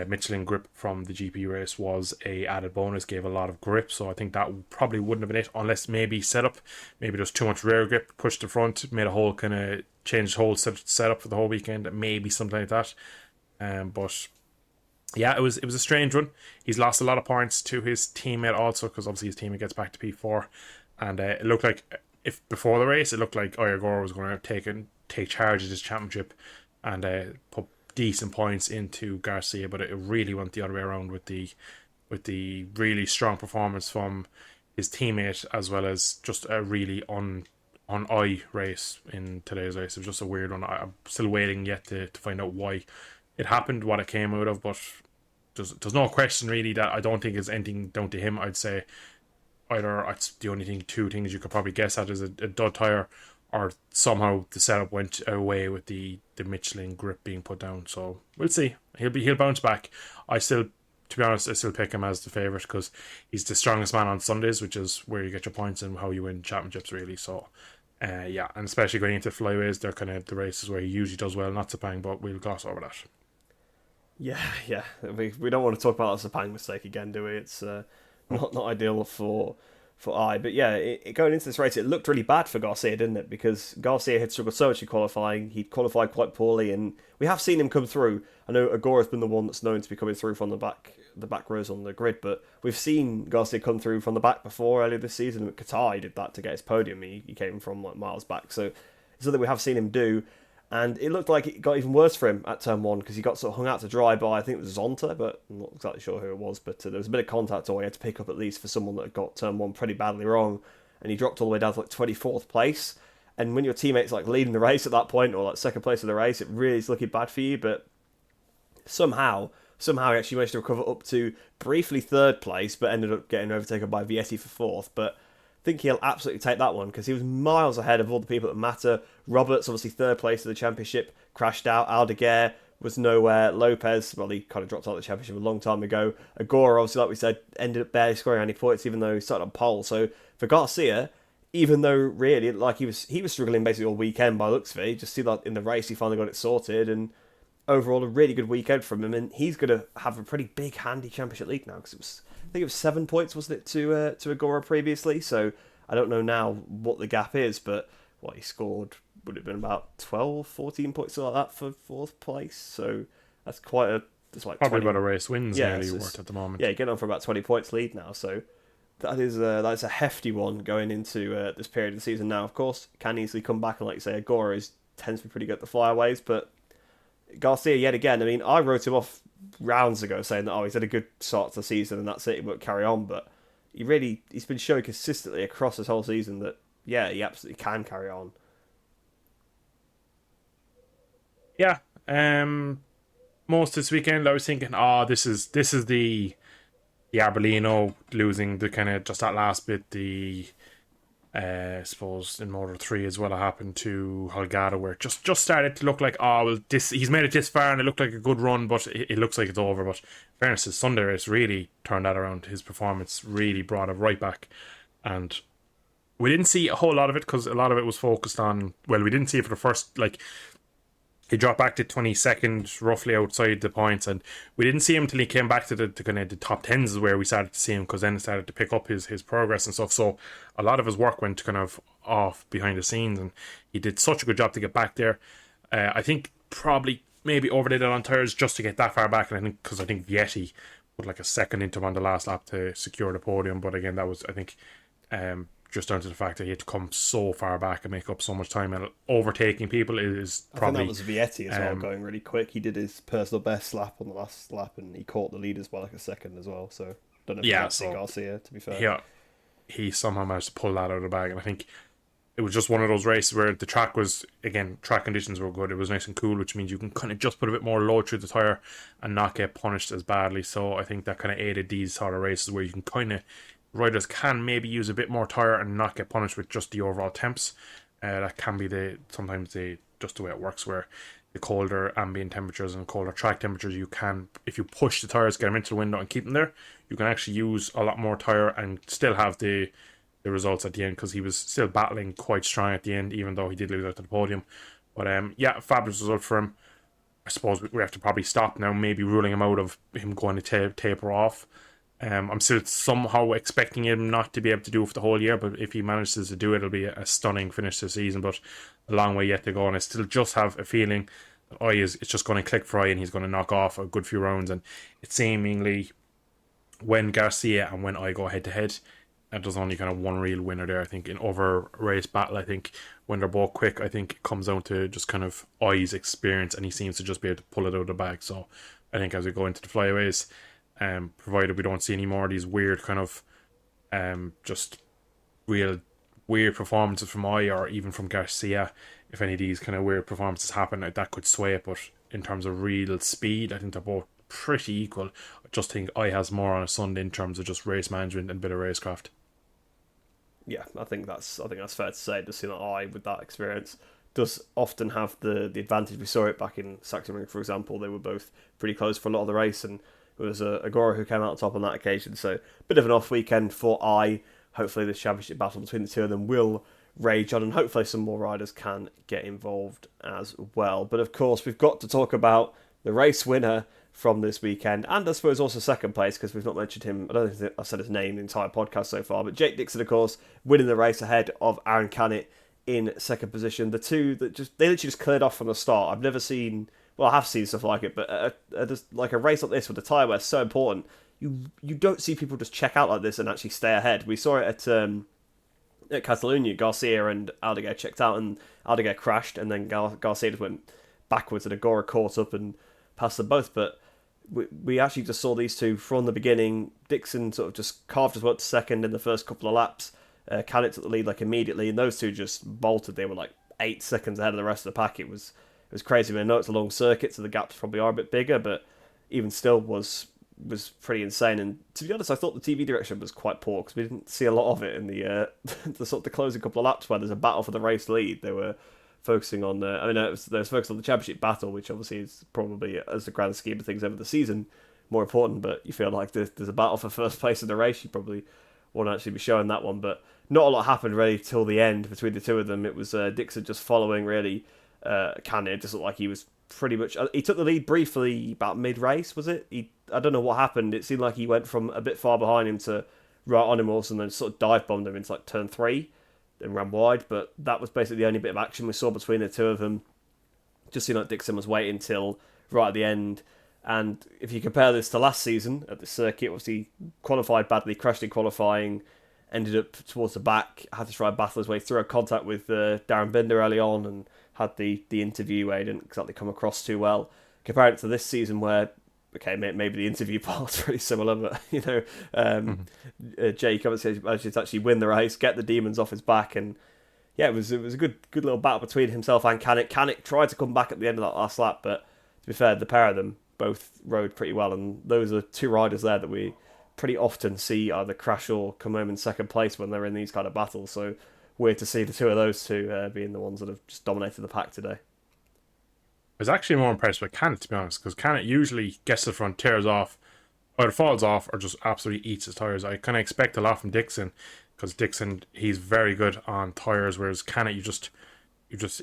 Michelin grip from the GP race was a added bonus, gave a lot of grip, so I think that probably wouldn't have been it, unless maybe setup, maybe there's too much rear grip, pushed the front, made a whole kind of changed whole setup for the whole weekend, maybe something like that. But yeah, it was a strange one. He's lost a lot of points to his teammate also, because obviously his teammate gets back to P4, and it looked like if before the race it looked like Oyagor was going to take charge of this championship and put decent points into Garcia, but it really went the other way around with the really strong performance from his teammate, as well as just a really on eye race in today's race. It was just a weird one. I'm still waiting yet to find out why it happened, what it came out of, but there's no question really that I don't think is anything down to him. I'd say either it's the only thing, two things you could probably guess at is a dud tire, or somehow the setup went away with the Michelin grip being put down. So we'll see. He'll bounce back. To be honest, I still pick him as the favourite because he's the strongest man on Sundays, which is where you get your points and how you win championships really. So yeah, and especially going into flyways, they're kind of the races where he usually does well. Not Sepang, but we'll gloss over that. Yeah. We don't want to talk about the Sepang mistake again, do we? It's not ideal for I. But yeah, going into this race, it looked really bad for Garcia, didn't it? Because Garcia had struggled so much in qualifying. He'd qualified quite poorly, and we have seen him come through. I know Agora's been the one that's known to be coming through from the back rows on the grid, but we've seen Garcia come through from the back before earlier this season. Qatar, he did that to get his podium. He came from like miles back, so it's something we have seen him do. And it looked like it got even worse for him at turn one because he got sort of hung out to dry by, I think it was Zonta, but I'm not exactly sure who it was. But there was a bit of contact all he had to pick up at least for someone that had got turn one pretty badly wrong. And he dropped all the way down to like 24th place. And when your teammate's like leading the race at that point, or like second place of the race, it really is looking bad for you. But somehow he actually managed to recover up to briefly third place, but ended up getting overtaken by Vietti for fourth. But I think he'll absolutely take that one because he was miles ahead of all the people that matter. Roberts, obviously third place of the championship, crashed out. Aldeguer was nowhere. Lopez, well, he kind of dropped out of the championship a long time ago. Agora, obviously, like we said, ended up barely scoring any points, even though he started on pole. So for Garcia, even though really like he was struggling basically all weekend by the looks of it, you just see that in the race he finally got it sorted, and overall a really good weekend from him, and he's going to have a pretty big handy championship lead now because I think it was 7 points, wasn't it, to Agora previously? So I don't know now what the gap is, but what he scored would have been about 12, 14 points, something like that for fourth place. So that's quite a... It's like probably 20, about a race wins nearly worth at the moment. Yeah, getting on for about 20 points lead now. So that's a hefty one going into this period of the season. Now, of course, can easily come back, and like you say, Agora tends to be pretty good at the flyaways, but Garcia, yet again, I mean, I wrote him off rounds ago saying that, he's had a good start to the season and that's it, he won't carry on, but he's been showing consistently across this whole season that, yeah, he absolutely can carry on. Yeah, most this weekend I was thinking, this is the Arbolino losing the kind of just that last bit, I suppose in Moto 3 as well, it happened to Holgado, where it just started to look like, he's made it this far and it looked like a good run, but it looks like it's over. But in fairness, his Sunday race really turned that around. His performance really brought it right back, and we didn't see a whole lot of it because a lot of it was focused on, we didn't see it for the first, he dropped back to 22nd, roughly outside the points, and we didn't see him till he came back to the kind of the top tens is where we started to see him, because then it started to pick up his progress and stuff. So a lot of his work went kind of off behind the scenes, and he did such a good job to get back there. I think probably maybe overdid it on tyres just to get that far back, and I think Vietti put like a second into him on the last lap to secure the podium. But again, that was, I think, just down to the fact that he had to come so far back and make up so much time, and overtaking people is probably. I think that was Vietti as well, going really quick. He did his personal best lap on the last lap, and he caught the lead as well, like a second as well. So don't know if that's Garcia, to be fair. Yeah, he somehow managed to pull that out of the bag, and I think it was just one of those races where the track was, again, track conditions were good. It was nice and cool, which means you can kind of just put a bit more load through the tyre and not get punished as badly. So I think that kind of aided these sort of races where you can kind of, riders can maybe use a bit more tyre and not get punished with just the overall temps. That can be sometimes just the way it works, where the colder ambient temperatures and colder track temperatures, you can, if you push the tyres, get them into the window and keep them there, you can actually use a lot more tyre and still have the results at the end, because he was still battling quite strong at the end, even though he did lose out to the podium. But yeah, fabulous result for him. I suppose we have to probably stop now, maybe ruling him out of him going to taper off. I'm still somehow expecting him not to be able to do it for the whole year, but if he manages to do it, it'll be a stunning finish to the season. But a long way yet to go, and I still just have a feeling that it's just going to click for I, and he's going to knock off a good few rounds. And it's seemingly when Garcia and when I go head to head, and there's only kind of one real winner there. I think in over race battle, I think when they're both quick, I think it comes down to just kind of I's experience, and he seems to just be able to pull it out of the bag. So I think as we go into the flyaways, provided we don't see any more of these weird kind of just real weird performances from I, or even from Garcia, if any of these kind of weird performances happen, that could sway it. But in terms of real speed, I think they're both pretty equal. I just think I has more on a Sunday in terms of just race management and a bit of racecraft. Yeah, I think that's fair to say. Just seeing that I, with that experience, does often have the advantage. We saw it back in Sachsenring, for example. They were both pretty close for a lot of the race, and it was Agora who came out top on that occasion. So a bit of an off weekend for I. Hopefully the championship battle between the two of them will rage on, and hopefully some more riders can get involved as well. But of course, we've got to talk about the race winner from this weekend, and I suppose also second place, because we've not mentioned him. I don't think I've said his name the entire podcast so far, but Jake Dixon, of course, winning the race ahead of Aaron Canet in second position. The two that they literally just cleared off from the start. I've never seen, well, I have seen stuff like it, but just like a race like this with the tyre wear so important, you don't see people just check out like this and actually stay ahead. We saw it at Catalonia. Garcia and Aldeguer checked out, and Aldeguer crashed, and then Garcia just went backwards, and Agora caught up and passed them both. But we actually just saw these two from the beginning. Dixon sort of just carved his way up to second in the first couple of laps. Canet took the lead like immediately, and those two just bolted. They were like 8 seconds ahead of the rest of the pack. It was crazy. I mean, I know it's a long circuit, so the gaps probably are a bit bigger, but even still was pretty insane. And to be honest, I thought the TV direction was quite poor, because we didn't see a lot of it in the sort of the closing couple of laps where there's a battle for the race lead. They were focusing on, they was focused on the championship battle, which obviously is probably, as the grand scheme of things over the season, more important. But you feel like there's a battle for first place in the race. You probably won't actually be showing that one. But not a lot happened really till the end between the two of them. It was Dixon just following really. Canet just looked like he was pretty much. He took the lead briefly about mid-race, was it? I don't know what happened. It seemed like he went from a bit far behind him to right on him also, and then sort of dive bombed him into like turn 3. And ran wide, but that was basically the only bit of action we saw between the two of them. Just seemed like Dixon was waiting till right at the end. And if you compare this to last season at the circuit, obviously qualified badly, crashed in qualifying, ended up towards the back, had to try and battle his way through a contact with Darren Binder early on, and had the interview where he didn't exactly come across too well. Compared it to this season where, okay, maybe the interview part's pretty similar, but, Jake obviously managed to actually win the race, get the demons off his back, and yeah, it was a good little battle between himself and Canet. Canet tried to come back at the end of that last lap, but to be fair, the pair of them both rode pretty well, and those are two riders there that we pretty often see either crash or come home in second place when they're in these kind of battles, so weird to see the two of those two being the ones that have just dominated the pack today. I was actually more impressed with Canet, to be honest, because Canet usually gets to the front, tears off, either falls off or just absolutely eats his tyres. I kind of expect a lot from Dixon, because Dixon, he's very good on tyres, whereas Canet,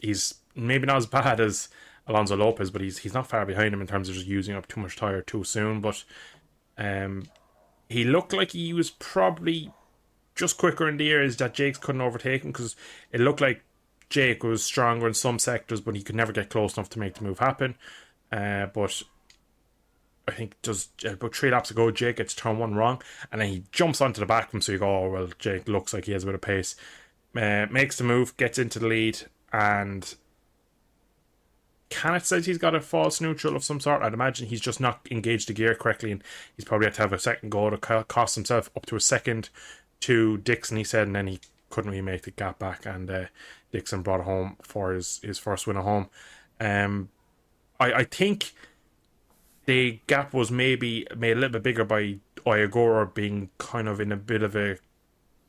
he's maybe not as bad as Alonso Lopez, but he's not far behind him in terms of just using up too much tyre too soon. But he looked like he was probably just quicker in the areas that Jakes couldn't overtake him, because it looked like Jake was stronger in some sectors, but he could never get close enough to make the move happen. But I think just about 3 laps ago, Jake gets turn 1 wrong, and then he jumps onto the back of him, so you go, oh, well, Jake looks like he has a bit of pace. Makes the move, gets into the lead, and Kenneth says he's got a false neutral of some sort. I'd imagine he's just not engaged the gear correctly, and he's probably had to have a second go to cost himself up to a second to Dixon, he said, and then he couldn't really make the gap back, and Dixon brought it home for his first win at home. I think the gap was maybe made a little bit bigger by Oyagora being kind of in a bit of a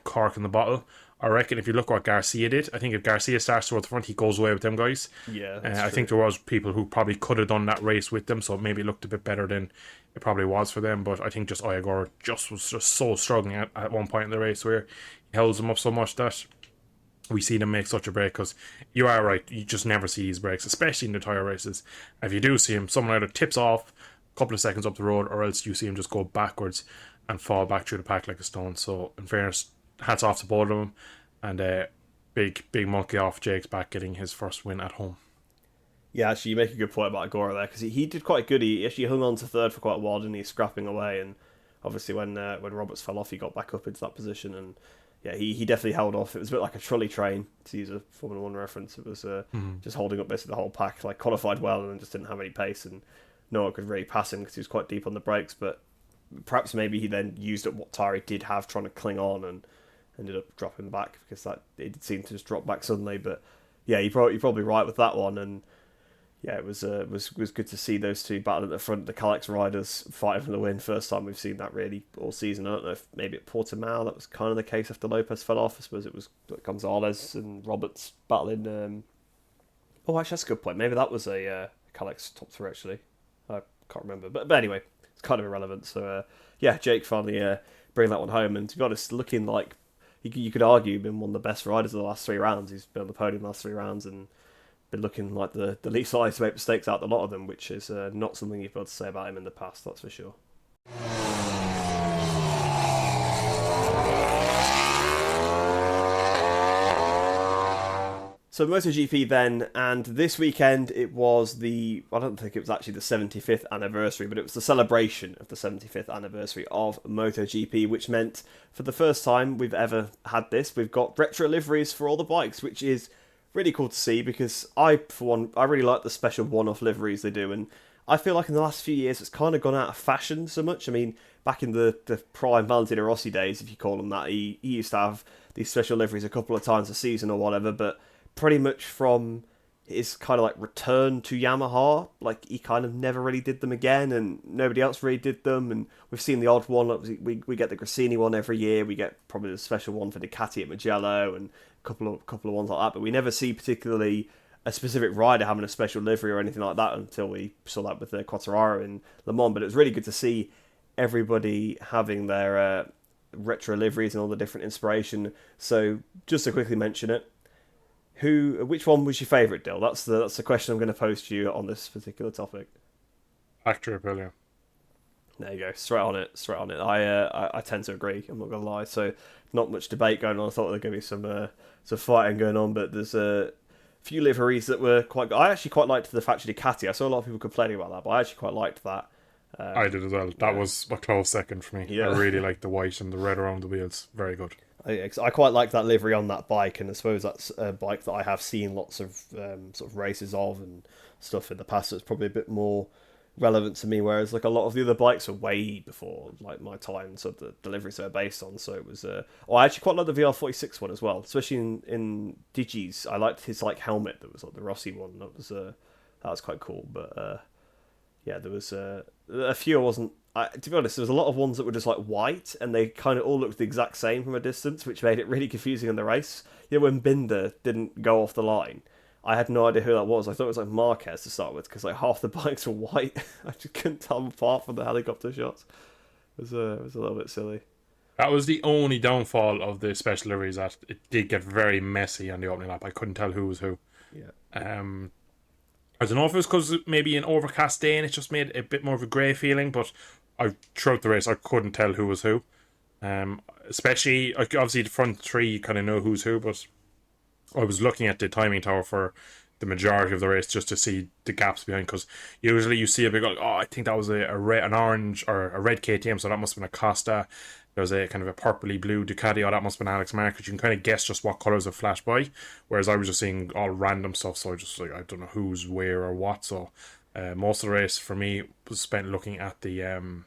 cork in the bottle. I reckon if you look what Garcia did, I think if Garcia starts towards the front, he goes away with them guys. Yeah, I think there was people who probably could have done that race with them, so maybe it looked a bit better than it probably was for them. But I think just Oyagora was just so struggling at one point in the race where he holds them up so much that we see them make such a break, because you are right, you just never see his breaks, especially in the tyre races. If you do see him, someone either tips off a couple of seconds up the road, or else you see him just go backwards and fall back through the pack like a stone. So in fairness, hats off to both of them, and big monkey off Jake's back getting his first win at home. Yeah, actually, you make a good point about Agora there, because he did quite good. He actually hung on to third for quite a while, and he's scrapping away. And obviously, when Roberts fell off, he got back up into that position, and yeah, he definitely held off. It was a bit like a trolley train, to use a Formula 1 reference. It was just holding up basically the whole pack, like qualified well, and just didn't have any pace, and no one could really pass him because he was quite deep on the brakes. But perhaps maybe he then used up what tyre he did have, trying to cling on, and ended up dropping back, because that it did seem to just drop back suddenly. But yeah, you're probably right with that one, and yeah, it was good to see those two battle at the front, the Calex riders fighting for the win. First time we've seen that really all season. I don't know if maybe at Portimao that was kind of the case after Lopez fell off. I suppose it was Gonzalez and Roberts battling. Oh, actually, that's a good point. Maybe that was a Calex top 3 actually. I can't remember, but anyway, it's kind of irrelevant. So yeah, Jake finally bringing that one home, and to be honest, looking like you could argue been one of the best riders of the last 3 rounds. He's been on the podium the last 3 rounds and been looking like the least likely to make mistakes out of a lot of them, which is not something you've got to say about him in the past, that's for sure. So MotoGP then, and this weekend it was I don't think it was actually the 75th anniversary, but it was the celebration of the 75th anniversary of MotoGP, which meant for the first time we've ever had this, we've got retro liveries for all the bikes, which is really cool to see, because I really like the special one-off liveries they do, and I feel like in the last few years it's kind of gone out of fashion so much. I mean, back in the prime Valentino Rossi days, if you call them that, he used to have these special liveries a couple of times a season or whatever, but pretty much from his kind of like return to Yamaha, like he kind of never really did them again, and nobody else really did them, and we've seen the odd one. We get the Grassini one every year, we get probably the special one for Ducati at Mugello, and a couple of ones like that, but we never see particularly a specific rider having a special livery or anything like that until we saw that with the Quartararo in Le Mans. But it was really good to see everybody having their retro liveries and all the different inspiration. So just to quickly mention it, which one was your favourite, Dill? That's the question I'm going to pose to you on this particular topic. Actor Aprilia. There you go, straight on it. I tend to agree, I'm not going to lie. So not much debate going on. I thought there were going to be some fighting going on, but there's a few liveries that were quite good. I actually quite liked the Factory Ducati. I saw a lot of people complaining about that, but I actually quite liked that. I did as well. That was a close second for me. Yeah. I really liked the white and the red around the wheels. Very good. I quite like that livery on that bike, and I suppose that's a bike that I have seen lots of sort of races of and stuff in the past. So it's probably a bit more relevant to me, whereas like a lot of the other bikes are way before like my time, so the deliveries they're based on. So it was I actually quite like the VR46 one as well, especially in Digi's. I liked his like helmet that was like the Rossi one. That was quite cool. But yeah, there was a few I wasn't. To be honest, there was a lot of ones that were just like white, and they kind of all looked the exact same from a distance, which made it really confusing in the race. You know, when Binder didn't go off the line, I had no idea who that was. I thought it was like Marquez to start with, because like half the bikes were white. I just couldn't tell them apart from the helicopter shots. It was a little bit silly. That was the only downfall of the special liveries, that it did get very messy on the opening lap. I couldn't tell who was who. Yeah. I don't know if it was because maybe an overcast day and it just made a bit more of a grey feeling, but throughout the race I couldn't tell who was who. Especially, obviously the front 3 you kind of know who's who, but I was looking at the timing tower for the majority of the race just to see the gaps behind, because usually you see a big, like, oh, I think that was a red, an orange or a red KTM, so that must have been a Costa. There's a kind of a purpley blue Ducati, oh, that must have been Alex Marquez. You can kind of guess just what colours have flashed by, whereas I was just seeing all random stuff, so I just like, I don't know who's where or what. So most of the race for me was spent looking at the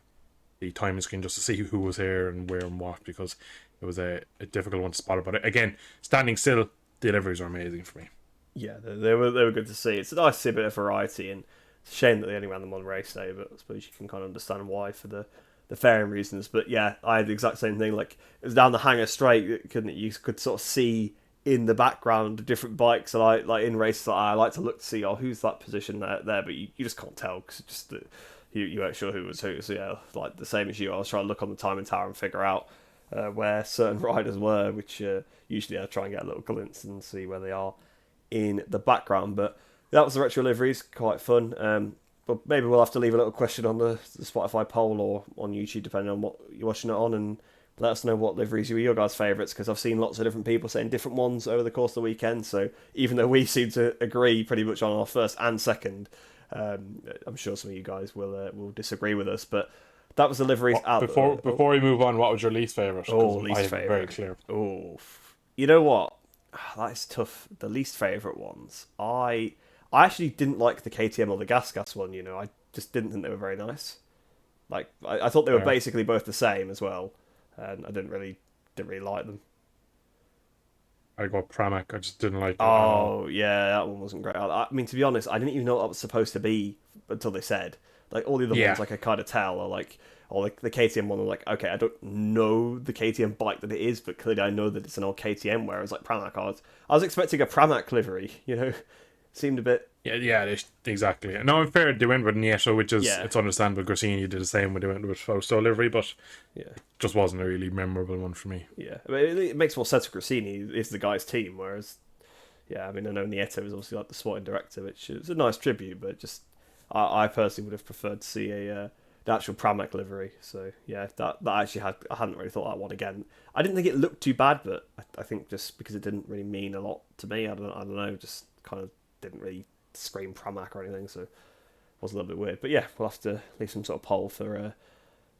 timing screen just to see who was here and where and what, because it was a difficult one to spot. But again, standing still, deliveries are amazing for me. Yeah, they were good to see. It's nice to see a bit of variety, and it's a shame that they only ran them on race day, but I suppose you can kind of understand why for the fairing reasons. But yeah, I had the exact same thing. Like, it was down the hangar straight, couldn't it? You could sort of see in the background the different bikes, and I like in races I like to look to see, oh, who's that position there, but you just can't tell because just you weren't sure who was who. So yeah, like the same as you, I was trying to look on the timing tower and figure out where certain riders were, which usually I try and get a little glimpse and see where they are in the background. But that was the retro liveries, quite fun. But maybe we'll have to leave a little question on the Spotify poll or on YouTube, depending on what you're watching it on, and let us know what liveries were your guys' favourites, because I've seen lots of different people saying different ones over the course of the weekend. So even though we seem to agree pretty much on our first and second, I'm sure some of you guys will disagree with us. But that was the liveries out. Before we move on, what was your least favourite? Oh, least favourite. Very clear. Oh, you know what? That is tough. The least favourite ones. I actually didn't like the KTM or the Gas one. You know, I just didn't think they were very nice. Like, I thought they were basically both the same as well, and I didn't really like them. I got Pramac. I just didn't like it. Oh yeah, that one wasn't great. I mean, to be honest, I didn't even know what it was supposed to be until they said. Like, all the other ones, like, I kind of tell, or like the KTM one, I'm like, okay, I don't know the KTM bike that it is, but clearly I know that it's an old KTM. Whereas like Pramac, I was expecting a Pramac livery. You know, seemed a bit. Yeah, exactly. No, in fair, they went with Nieto, which is it's understandable. Grassini did the same when they went with Fausto livery, but it just wasn't a really memorable one for me. Yeah, I mean, it makes more sense for Grassini is the guy's team, whereas I mean, I know Nieto is obviously like the sporting director, which is a nice tribute, but just I personally would have preferred to see the actual Pramac livery. So yeah, that actually I hadn't really thought that one again. I didn't think it looked too bad, but I think just because it didn't really mean a lot to me, I don't know, just kind of didn't really scream Pramac or anything, so it was a little bit weird. But yeah, we'll have to leave some sort of poll for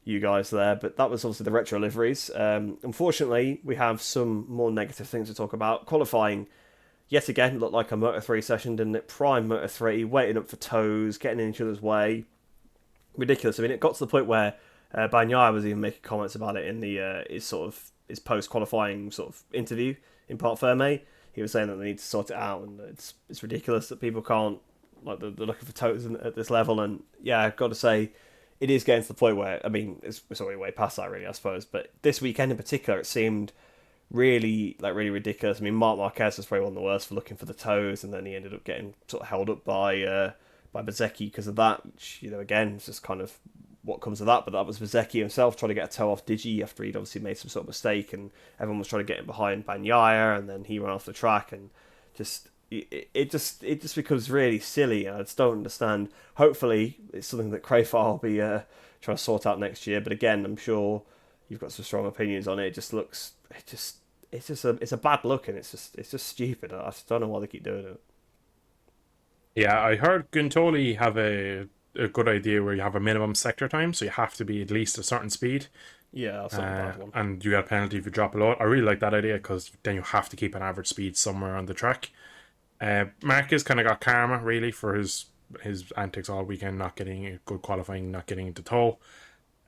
you guys there. But that was obviously the retro liveries. Unfortunately, we have some more negative things to talk about. Qualifying, yet again, looked like a Moto3 session, didn't it? Prime Moto3, waiting up for toes, getting in each other's way. Ridiculous. I mean, it got to the point where Bagnaia was even making comments about it in his post-qualifying sort of interview in Parc Ferme. He was saying that they need to sort it out, and it's ridiculous that people can't, like, they're looking for toes at this level. And yeah, I've got to say, it is getting to the point where, I mean, it's already way past that, really, I suppose. But this weekend in particular, it seemed really ridiculous. I mean, Marc Marquez was probably one of the worst for looking for the toes, and then he ended up getting sort of held up by Bezzecchi because of that, which, you know, again, it's just kind of what comes of that. But that was Bezzecchi himself trying to get a toe off Digi after he'd obviously made some sort of mistake, and everyone was trying to get him behind Bagnaia, and then he ran off the track, and just it just becomes really silly. I just don't understand. Hopefully, it's something that Crayfar will be trying to sort out next year. But again, I'm sure you've got some strong opinions on it. It just looks, it's a bad look, and it's just stupid. I just don't know why they keep doing it. Yeah, I heard Guintoli have a good idea where you have a minimum sector time, so you have to be at least a certain speed. Yeah, that's not a bad one. And you get a penalty if you drop below it. I really like that idea, because then you have to keep an average speed somewhere on the track. Marquez kind of got karma, really, for his antics all weekend, not getting a good qualifying, not getting into tow.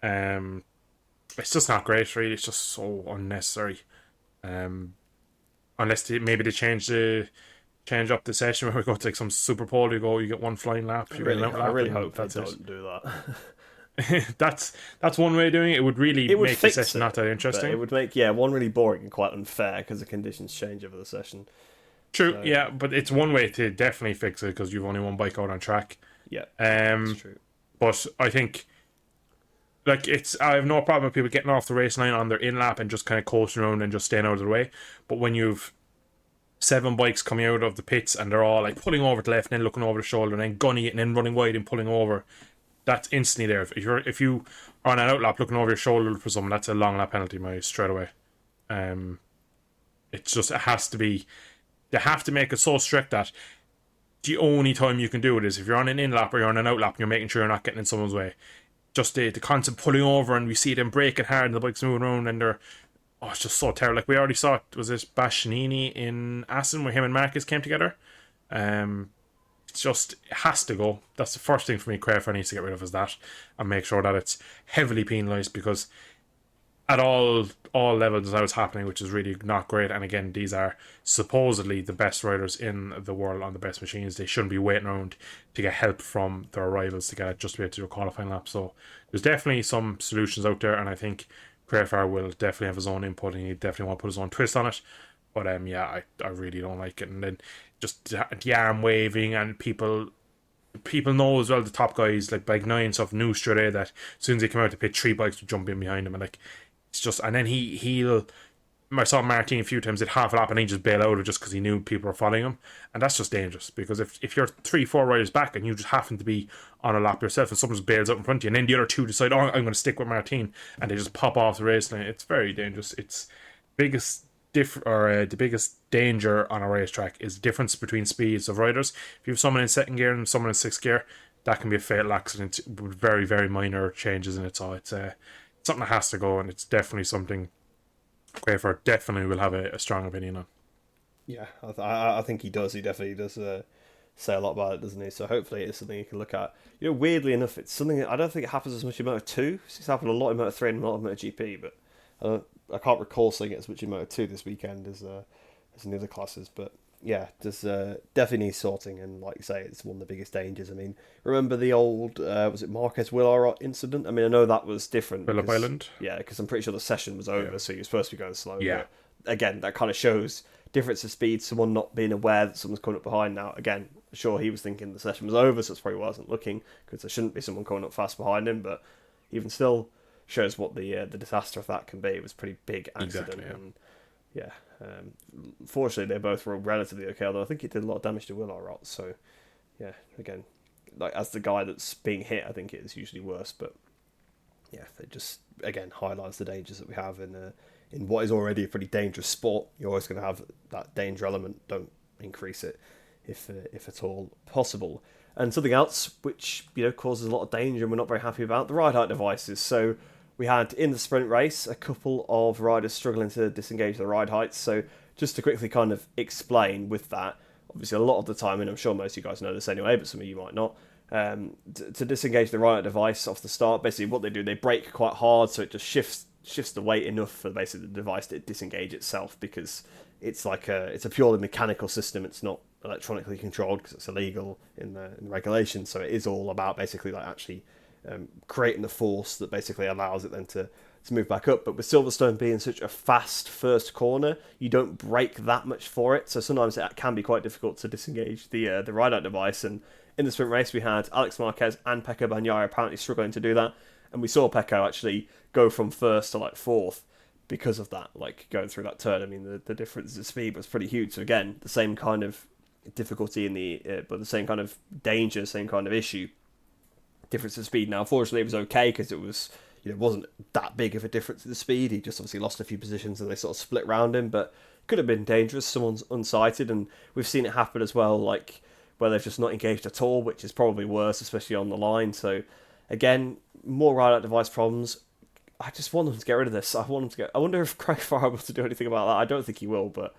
It's just not great, really. It's just so unnecessary. Unless maybe they change up the session where we go to like some super pole, you get one flying lap. I really hope they don't do that. that's one way of doing it. It would really make the session not that interesting. It would make one really boring and quite unfair because the conditions change over the session. True, so, yeah, but it's one way to definitely fix it because you've only one bike out on track. Yeah, that's true. But I think, like, I have no problem with people getting off the race line on their in lap and just kind of coasting around and just staying out of the way. But when you've 7 bikes coming out of the pits and they're all like pulling over to the left and then looking over the shoulder and then gunning it and then running wide and pulling over, that's instantly there. If you are on an outlap looking over your shoulder for someone, that's a long lap penalty, straight away. It has to be they have to make it so strict that the only time you can do it is if you're on an in lap or you're on an out lap and you're making sure you're not getting in someone's way. Just the constant pulling over, and we see them braking hard and the bike's moving around, and they're, oh, it's just so terrible. Like, we already saw it, was it Bastianini in Assen where him and Marcus came together? It's just, it has to go. That's the first thing for me Craig needs to get rid of, is that, and make sure that it's heavily penalised, because at all levels that was happening, which is really not great. And again, these are supposedly the best riders in the world on the best machines. They shouldn't be waiting around to get help from their rivals to get it, just to be able to do a qualifying lap. So there's definitely some solutions out there, and I think Crayfar will definitely have his own input, and he definitely want to put his own twist on it. But yeah, I really don't like it. And then just the arm waving, and people know as well, the top guys like Bike 9 stuff knew straight away that as soon as he came out to pit, 3 bikes would jump in behind him, and like, it's just, and then he'll, I saw Martin a few times did half a lap and he just bail out of it just because he knew people were following him, and that's just dangerous, because if you're 3-4 riders back and you just happen to be on a lap yourself and someone just bails out in front of you, and then the other 2 decide, oh, I'm going to stick with Martin, and they just pop off the race line, it's very dangerous. It's the biggest danger on a racetrack is the difference between speeds of riders. If you have someone in 2nd gear and someone in 6th gear, that can be a fatal accident with very, very minor changes in it. So it's something that has to go, and it's definitely something Crayford definitely will have a strong opinion on. Yeah, I think he does. He definitely does say a lot about it, doesn't he? So hopefully it's something you can look at. You know, weirdly enough, it's something that I don't think it happens as much in Moto 2. It's happened a lot in Moto 3 and a lot in MotoGP, but I can't recall seeing it as much in Moto 2 this weekend as in the other classes. But yeah, there's definitely needs sorting, and like you say, it's one of the biggest dangers. I mean, remember the old was it Marquez Willar incident? I mean, I know that was different. Phillip Island. Yeah, because I'm pretty sure the session was over, so you're supposed to be going slow. Yeah. But again, that kind of shows difference of speed. Someone not being aware that someone's coming up behind. Now, again, sure, he was thinking the session was over, so it's probably wasn't looking, because there shouldn't be someone coming up fast behind him. But even still, shows what the disaster of that can be. It was a pretty big accident. Exactly, yeah. And yeah, fortunately they both were relatively okay, although I think it did a lot of damage to Will. So yeah, again, like as the guy that's being hit, I think it is usually worse. But yeah, it just again highlights the dangers that we have in what is already a pretty dangerous sport. You're always going to have that danger element. Don't increase it if at all possible. And something else which causes a lot of danger and we're not very happy about, the ride height devices. So we had in the sprint race a couple of riders struggling to disengage the ride heights. So just to quickly kind of explain with that, obviously a lot of the time, and I'm sure most of you guys know this anyway, but some of you might not, to disengage the ride height device off the start, basically what they do, they brake quite hard, so it just shifts the weight enough for basically the device to disengage itself, because it's like it's a purely mechanical system. It's not electronically controlled because it's illegal in the regulations. So it is all about basically like actually creating the force that basically allows it then to move back up. But with Silverstone being such a fast first corner, you don't brake that much for it. So sometimes it can be quite difficult to disengage the ride-out device. And in the sprint race, we had Alex Marquez and Pecco Bagnaia apparently struggling to do that. And we saw Pecco actually go from first to like fourth because of that, like going through that turn. I mean, the difference in speed was pretty huge. So again, the same kind of difficulty in but the same kind of danger, same kind of issue. Difference in speed. Now, unfortunately, it was okay because it was, it wasn't that big of a difference in the speed. He just obviously lost a few positions and they sort of split round him, but could have been dangerous. Someone's unsighted, and we've seen it happen as well, like where they've just not engaged at all, which is probably worse, especially on the line. So, again, more ride-out device problems. I just want them to get rid of this. I wonder if Craig Farr will to do anything about that. I don't think he will, but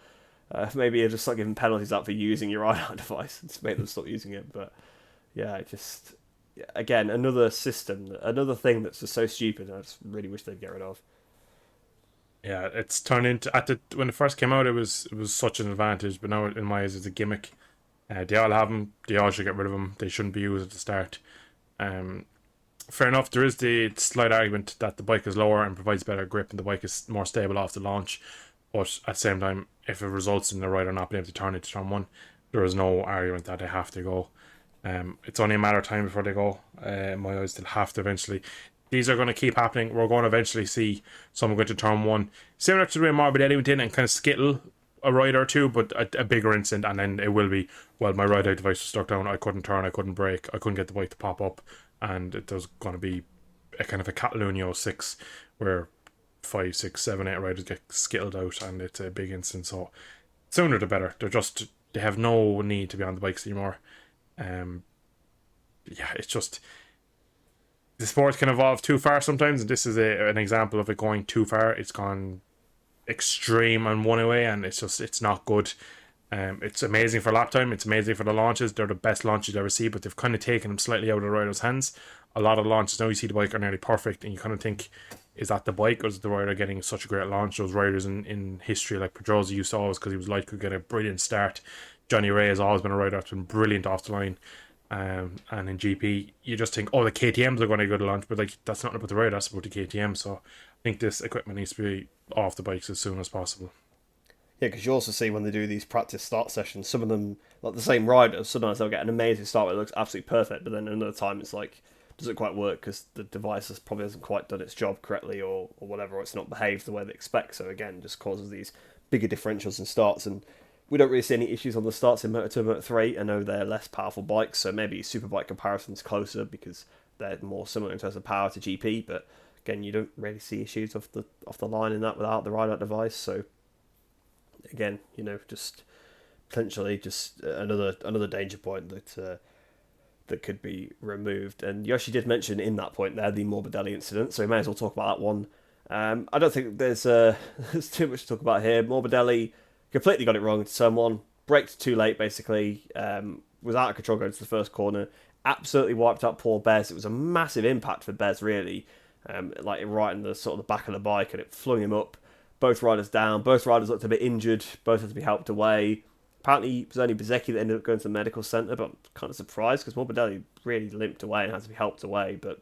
maybe he'll just start giving penalties out for using your ride-out device and to make them stop using it. But yeah, again, another system, another thing that's just so stupid. I just really wish they'd get rid of. Yeah, it's turned into when it first came out, it was such an advantage, but now in my eyes, it's a gimmick. They all have them. They all should get rid of them. They shouldn't be used at the start. Fair enough. There is the slight argument that the bike is lower and provides better grip, and the bike is more stable off the launch. But at the same time, if it results in the rider not being able to turn into turn one, there is no argument that they have to go. It's only a matter of time before they go. In my eyes, they'll have to eventually. These are going to keep happening. We're going to eventually see someone go to turn one, similar to the way Morbidelli went in and kind of skittle a rider or two, but a bigger incident, and then it will be, well, my ride out device was stuck down, I couldn't turn, I couldn't brake, I couldn't get the bike to pop up, and there's going to be a kind of a Catalunya 6 where 5, 6, 7, 8 riders get skittled out, and it's a big incident. So sooner the better. They have no need to be on the bikes anymore. Um, yeah, it's just the sport can evolve too far sometimes, and this is an example of it going too far. It's gone extreme on one way, and it's not good. It's amazing for lap time. It's amazing for the launches. They're the best launches you ever see, but they've kind of taken them slightly out of the rider's hands. A lot of launches now you see the bike are nearly perfect, and you kind of think, is that the bike, or is the rider getting such a great launch? Those riders in history, like Pedrosa, used to always, because he was light, could get a brilliant start. Johnny Ray has always been a rider that's been brilliant off the line. And in GP, you just think, oh, the KTMs are going to go to launch, but like that's not about the rider, that's about the KTM. So I think this equipment needs to be off the bikes as soon as possible. Yeah, because you also see when they do these practice start sessions, some of them, like the same riders, sometimes they'll get an amazing start where it looks absolutely perfect, but then another time it's like, does it quite work because the device probably hasn't quite done its job correctly or whatever, or it's not behaved the way they expect. So again, just causes these bigger differentials in starts. And we don't really see any issues on the starts in Moto2 and Moto3. I know they're less powerful bikes, so maybe Superbike comparison's closer because they're more similar in terms of power to GP, but again, you don't really see issues off the line in that without the ride-out device. So again, just potentially just another danger point that could be removed. And Yoshi did mention in that point there the Morbidelli incident, so we may as well talk about that one. I don't think there's there's too much to talk about here. Morbidelli completely got it wrong to turn one, braked too late basically, was out of control going to the first corner, absolutely wiped out poor Bez. It was a massive impact for Bez really, like right in the sort of the back of the bike, and it flung him up. Both riders down, both riders looked a bit injured, both had to be helped away. Apparently it was only Bezecchi that ended up going to the medical centre, but I'm kind of surprised because Morbidelli really limped away and had to be helped away. But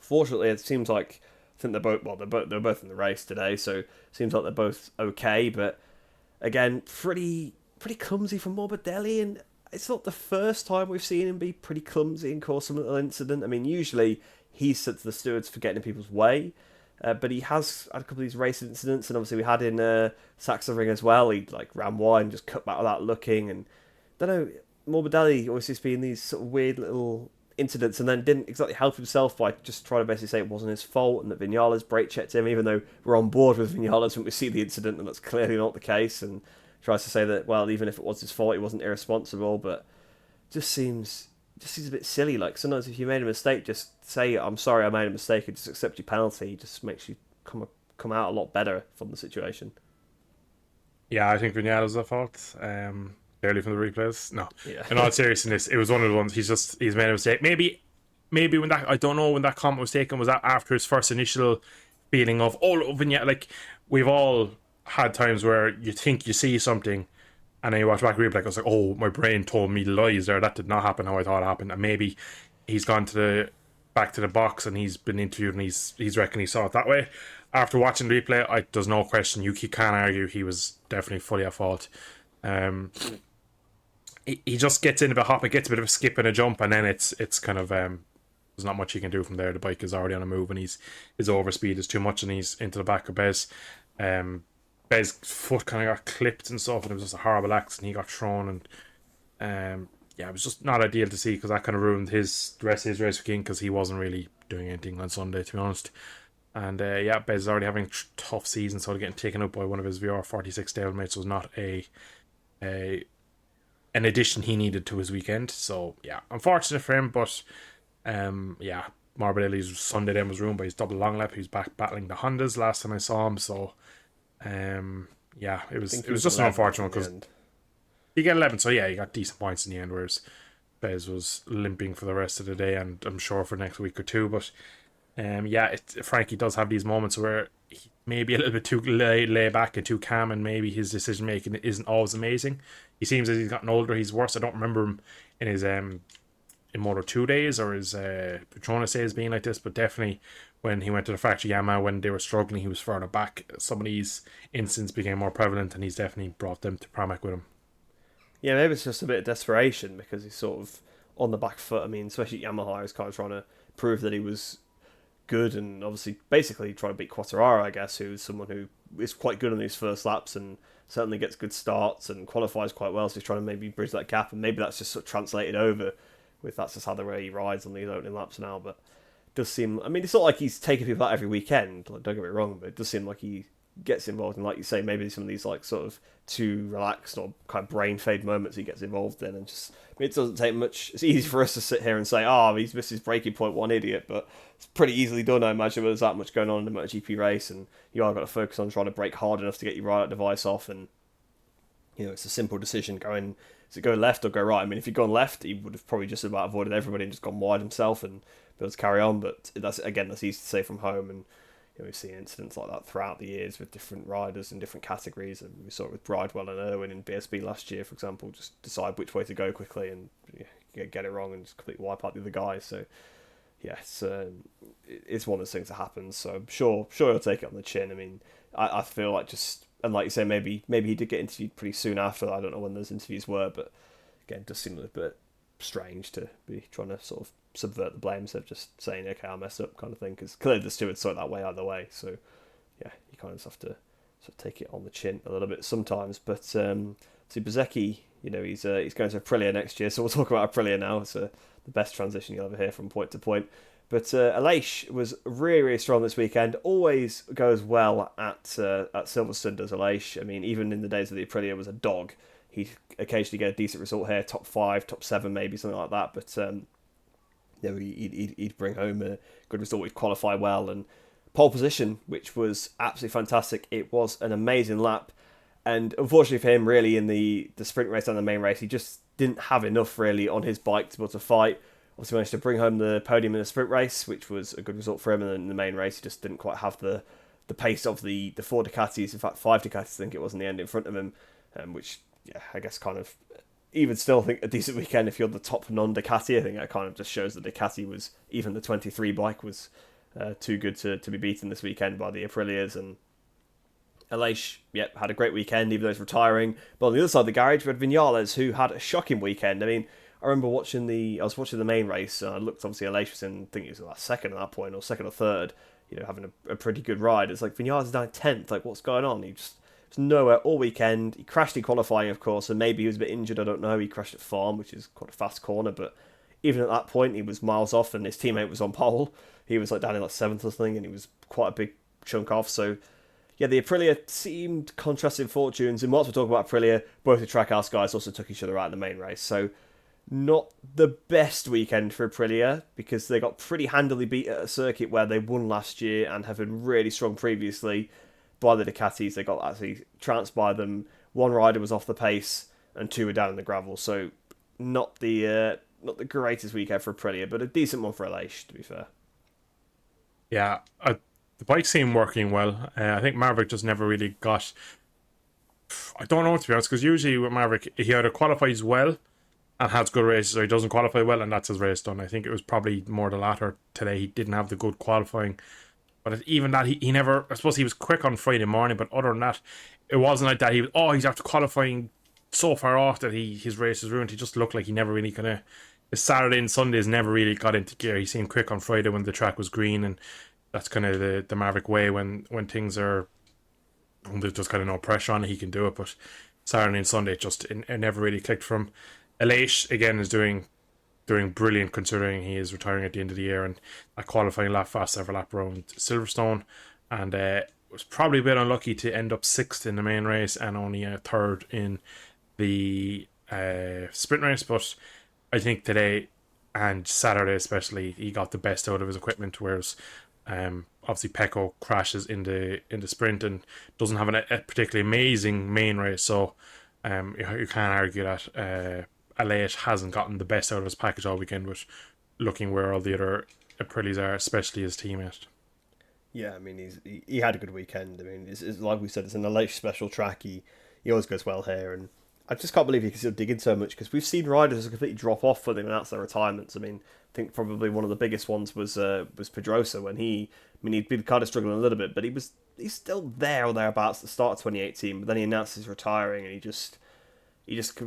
fortunately, it seems like, I think they're both in the race today, so it seems like they're both okay. But again, pretty clumsy from Morbidelli, and it's not the first time we've seen him be pretty clumsy and cause some little incident. I mean, usually he's sent to the stewards for getting in people's way. But he has had a couple of these race incidents, and obviously we had in Sachsenring as well. He like ran wide and just cut back without looking, and I don't know. Morbidelli always seems to be in these sort of weird little incidents, and then didn't exactly help himself by just trying to basically say it wasn't his fault and that Vinales brake checked him, even though we're on board with Vinales when we see the incident, and that's clearly not the case. And tries to say that, well, even if it was his fault, he wasn't irresponsible, but just seems a bit silly. Like sometimes if you made a mistake, just say I'm sorry, I made a mistake, and just accept your penalty. It just makes you come out a lot better from the situation. Yeah, I think Vinales was at fault. Clearly from the replays. No, Yeah. in all seriousness, it was one of the ones he's made a mistake. Maybe when that, I don't know when that comment was taken, was that after his first initial feeling of Vignales? Like we've all had times where you think you see something, and then you watch back replay, I was like, oh, my brain told me lies there. That did not happen how I thought it happened. And maybe he's gone back to the box and he's been interviewed and he's reckoned he saw it that way. After watching the replay, there's no question. You can't argue he was definitely fully at fault. He just gets in a bit hot, it gets a bit of a skip and a jump, and then it's kind of there's not much he can do from there. The bike is already on a move, and his overspeed is too much, and he's into the back of Bez. Bez's foot kind of got clipped and stuff, and it was just a horrible accident. He got thrown, and it was just not ideal to see, because that kind of ruined the rest of his race for King, because he wasn't really doing anything on Sunday, to be honest. And Bez is already having a tough season, so getting taken up by one of his VR46 stablemates was not an addition he needed to his weekend. So yeah, unfortunate for him, but Morbidelli's Sunday then was ruined by his double long lap. He was back battling the Hondas last time I saw him, so it was just an unfortunate one, because he got 11, so he got decent points in the end, whereas Bez was limping for the rest of the day, and I'm sure for next week or two. But Frankie does have these moments where he may be a little bit too lay back and too calm, and maybe his decision making isn't always amazing. He seems, as he's gotten older, he's worse. I don't remember him in his in Moto2 days or his Petronas days being like this, but definitely when he went to the factory Yamaha when they were struggling, he was further back. Some of these incidents became more prevalent, and he's definitely brought them to Pramac with him. Yeah, maybe it's just a bit of desperation because he's sort of on the back foot. I mean, especially Yamaha is kind of trying to prove that he was good, and obviously basically trying to beat Quartararo, I guess, who's someone who is quite good on these first laps and certainly gets good starts and qualifies quite well, so he's trying to maybe bridge that gap, and maybe that's just sort of translated over with that's just how the way he rides on these opening laps now. But it does seem, I mean, it's not like he's taking people out every weekend, like, don't get me wrong, but it does seem like he gets involved in, like you say, maybe some of these like sort of too relaxed or kind of brain fade moments he gets involved in, and just it doesn't take much. It's easy for us to sit here and say, "Oh, he's missed his breaking point, one idiot," but it's pretty easily done. I imagine when there's that much going on in the MotoGP race, and you are got to focus on trying to brake hard enough to get your right device off, and it's a simple decision going. Does it go left or go right? I mean, if he'd gone left, he would have probably just about avoided everybody and just gone wide himself and be able to carry on. But that's easy to say from home, and we've seen incidents like that throughout the years with different riders in different categories. And we saw it with Bridewell and Irwin in BSB last year, for example. Just decide which way to go quickly and get it wrong and just completely wipe out the other guy. So yes, it's one of those things that happens. So I'm sure he'll take it on the chin. I mean, I feel like just. And like you say, maybe he did get interviewed pretty soon after. I don't know when those interviews were, but again, it does seem a little bit strange to be trying to sort of subvert the blame instead of just saying, "Okay, I messed up," kind of thing. Because clearly the stewards saw it that way either way. So yeah, you kind of have to sort of take it on the chin a little bit sometimes. But see, Bezzecchi, he's going to Aprilia next year, so we'll talk about Aprilia now. It's the best transition you'll ever hear from point to point. But Aleix was really, really strong this weekend. Always goes well at Silverstone, does Aleix. I mean, even in the days of the Aprilia was a dog. He'd occasionally get a decent result here, top 5, top 7 maybe, something like that. But he'd bring home a good result. He'd qualify well. And pole position, which was absolutely fantastic. It was an amazing lap. And unfortunately for him, really, in the sprint race and the main race, he just didn't have enough, really, on his bike to be able to fight. Obviously managed to bring home the podium in the sprint race, which was a good result for him. And then in the main race, he just didn't quite have the pace of the 4 Ducatis, in fact 5 Ducatis I think it was in the end in front of him, which, yeah, I guess kind of, even still I think a decent weekend if you're the top non-Ducati. I think that kind of just shows that Ducati was, even the 23 bike was too good to be beaten this weekend by the Aprilias. And Aleix, had a great weekend, even though he's retiring. But on the other side of the garage, we had Vinales, who had a shocking weekend. I mean, I remember watching the main race, and I looked, obviously Aleix was in, I think he was like second at that point, or second or third, having a pretty good ride. It's like, Vinales is down 10th, like, what's going on? He just was nowhere all weekend. He crashed in qualifying, of course, and maybe he was a bit injured, I don't know. He crashed at Farm, which is quite a fast corner, but even at that point, he was miles off, and his teammate was on pole. He was like down in like 7th or something, and he was quite a big chunk off, so yeah, the Aprilia seemed contrasting fortunes, and whilst we're talking about Aprilia, both the Trackhouse guys also took each other out in the main race, so not the best weekend for Aprilia, because they got pretty handily beat at a circuit where they won last year and have been really strong previously by the Ducatis. They got actually trounced by them. 1 rider was off the pace and 2 were down in the gravel, so not the greatest weekend for Aprilia, but a decent one for Aleix, to be fair. Yeah, the bike seemed working well. I think Maverick just never really got... I don't know, to be honest, because usually with Maverick, he either qualifies well and has good races, or he doesn't qualify well and that's his race done. I think it was probably more the latter today. He didn't have the good qualifying, but even that, he never, I suppose he was quick on Friday morning, but other than that, it wasn't like that he's after qualifying so far off that his race is ruined. He just looked like he never really his Saturday and Sundays never really got into gear. He seemed quick on Friday when the track was green, and that's kind of the Maverick way when things are, when there's just kind of no pressure on it, he can do it. But Saturday and Sunday, it never really clicked for him. Aleix, again, is doing brilliant considering he is retiring at the end of the year, and a qualifying lap fast ever lap around Silverstone, and was probably a bit unlucky to end up 6th in the main race and only 3rd in the sprint race. But I think today and Saturday especially, he got the best out of his equipment, whereas obviously Pecco crashes in the sprint and doesn't have a particularly amazing main race, so you can't argue that Aleix hasn't gotten the best out of his package all weekend, but looking where all the other Aprilias are, especially his teammate. Yeah, I mean, he had a good weekend. I mean, it's like we said, it's an Aleix special track. He always goes well here, and I just can't believe he can still dig in so much, because we've seen riders completely drop off when they announce their retirements. I mean, I think probably one of the biggest ones was Pedrosa, when he'd been kind of struggling a little bit, but he's still there or thereabouts at the start of 2018. But then he announced he's retiring, and he just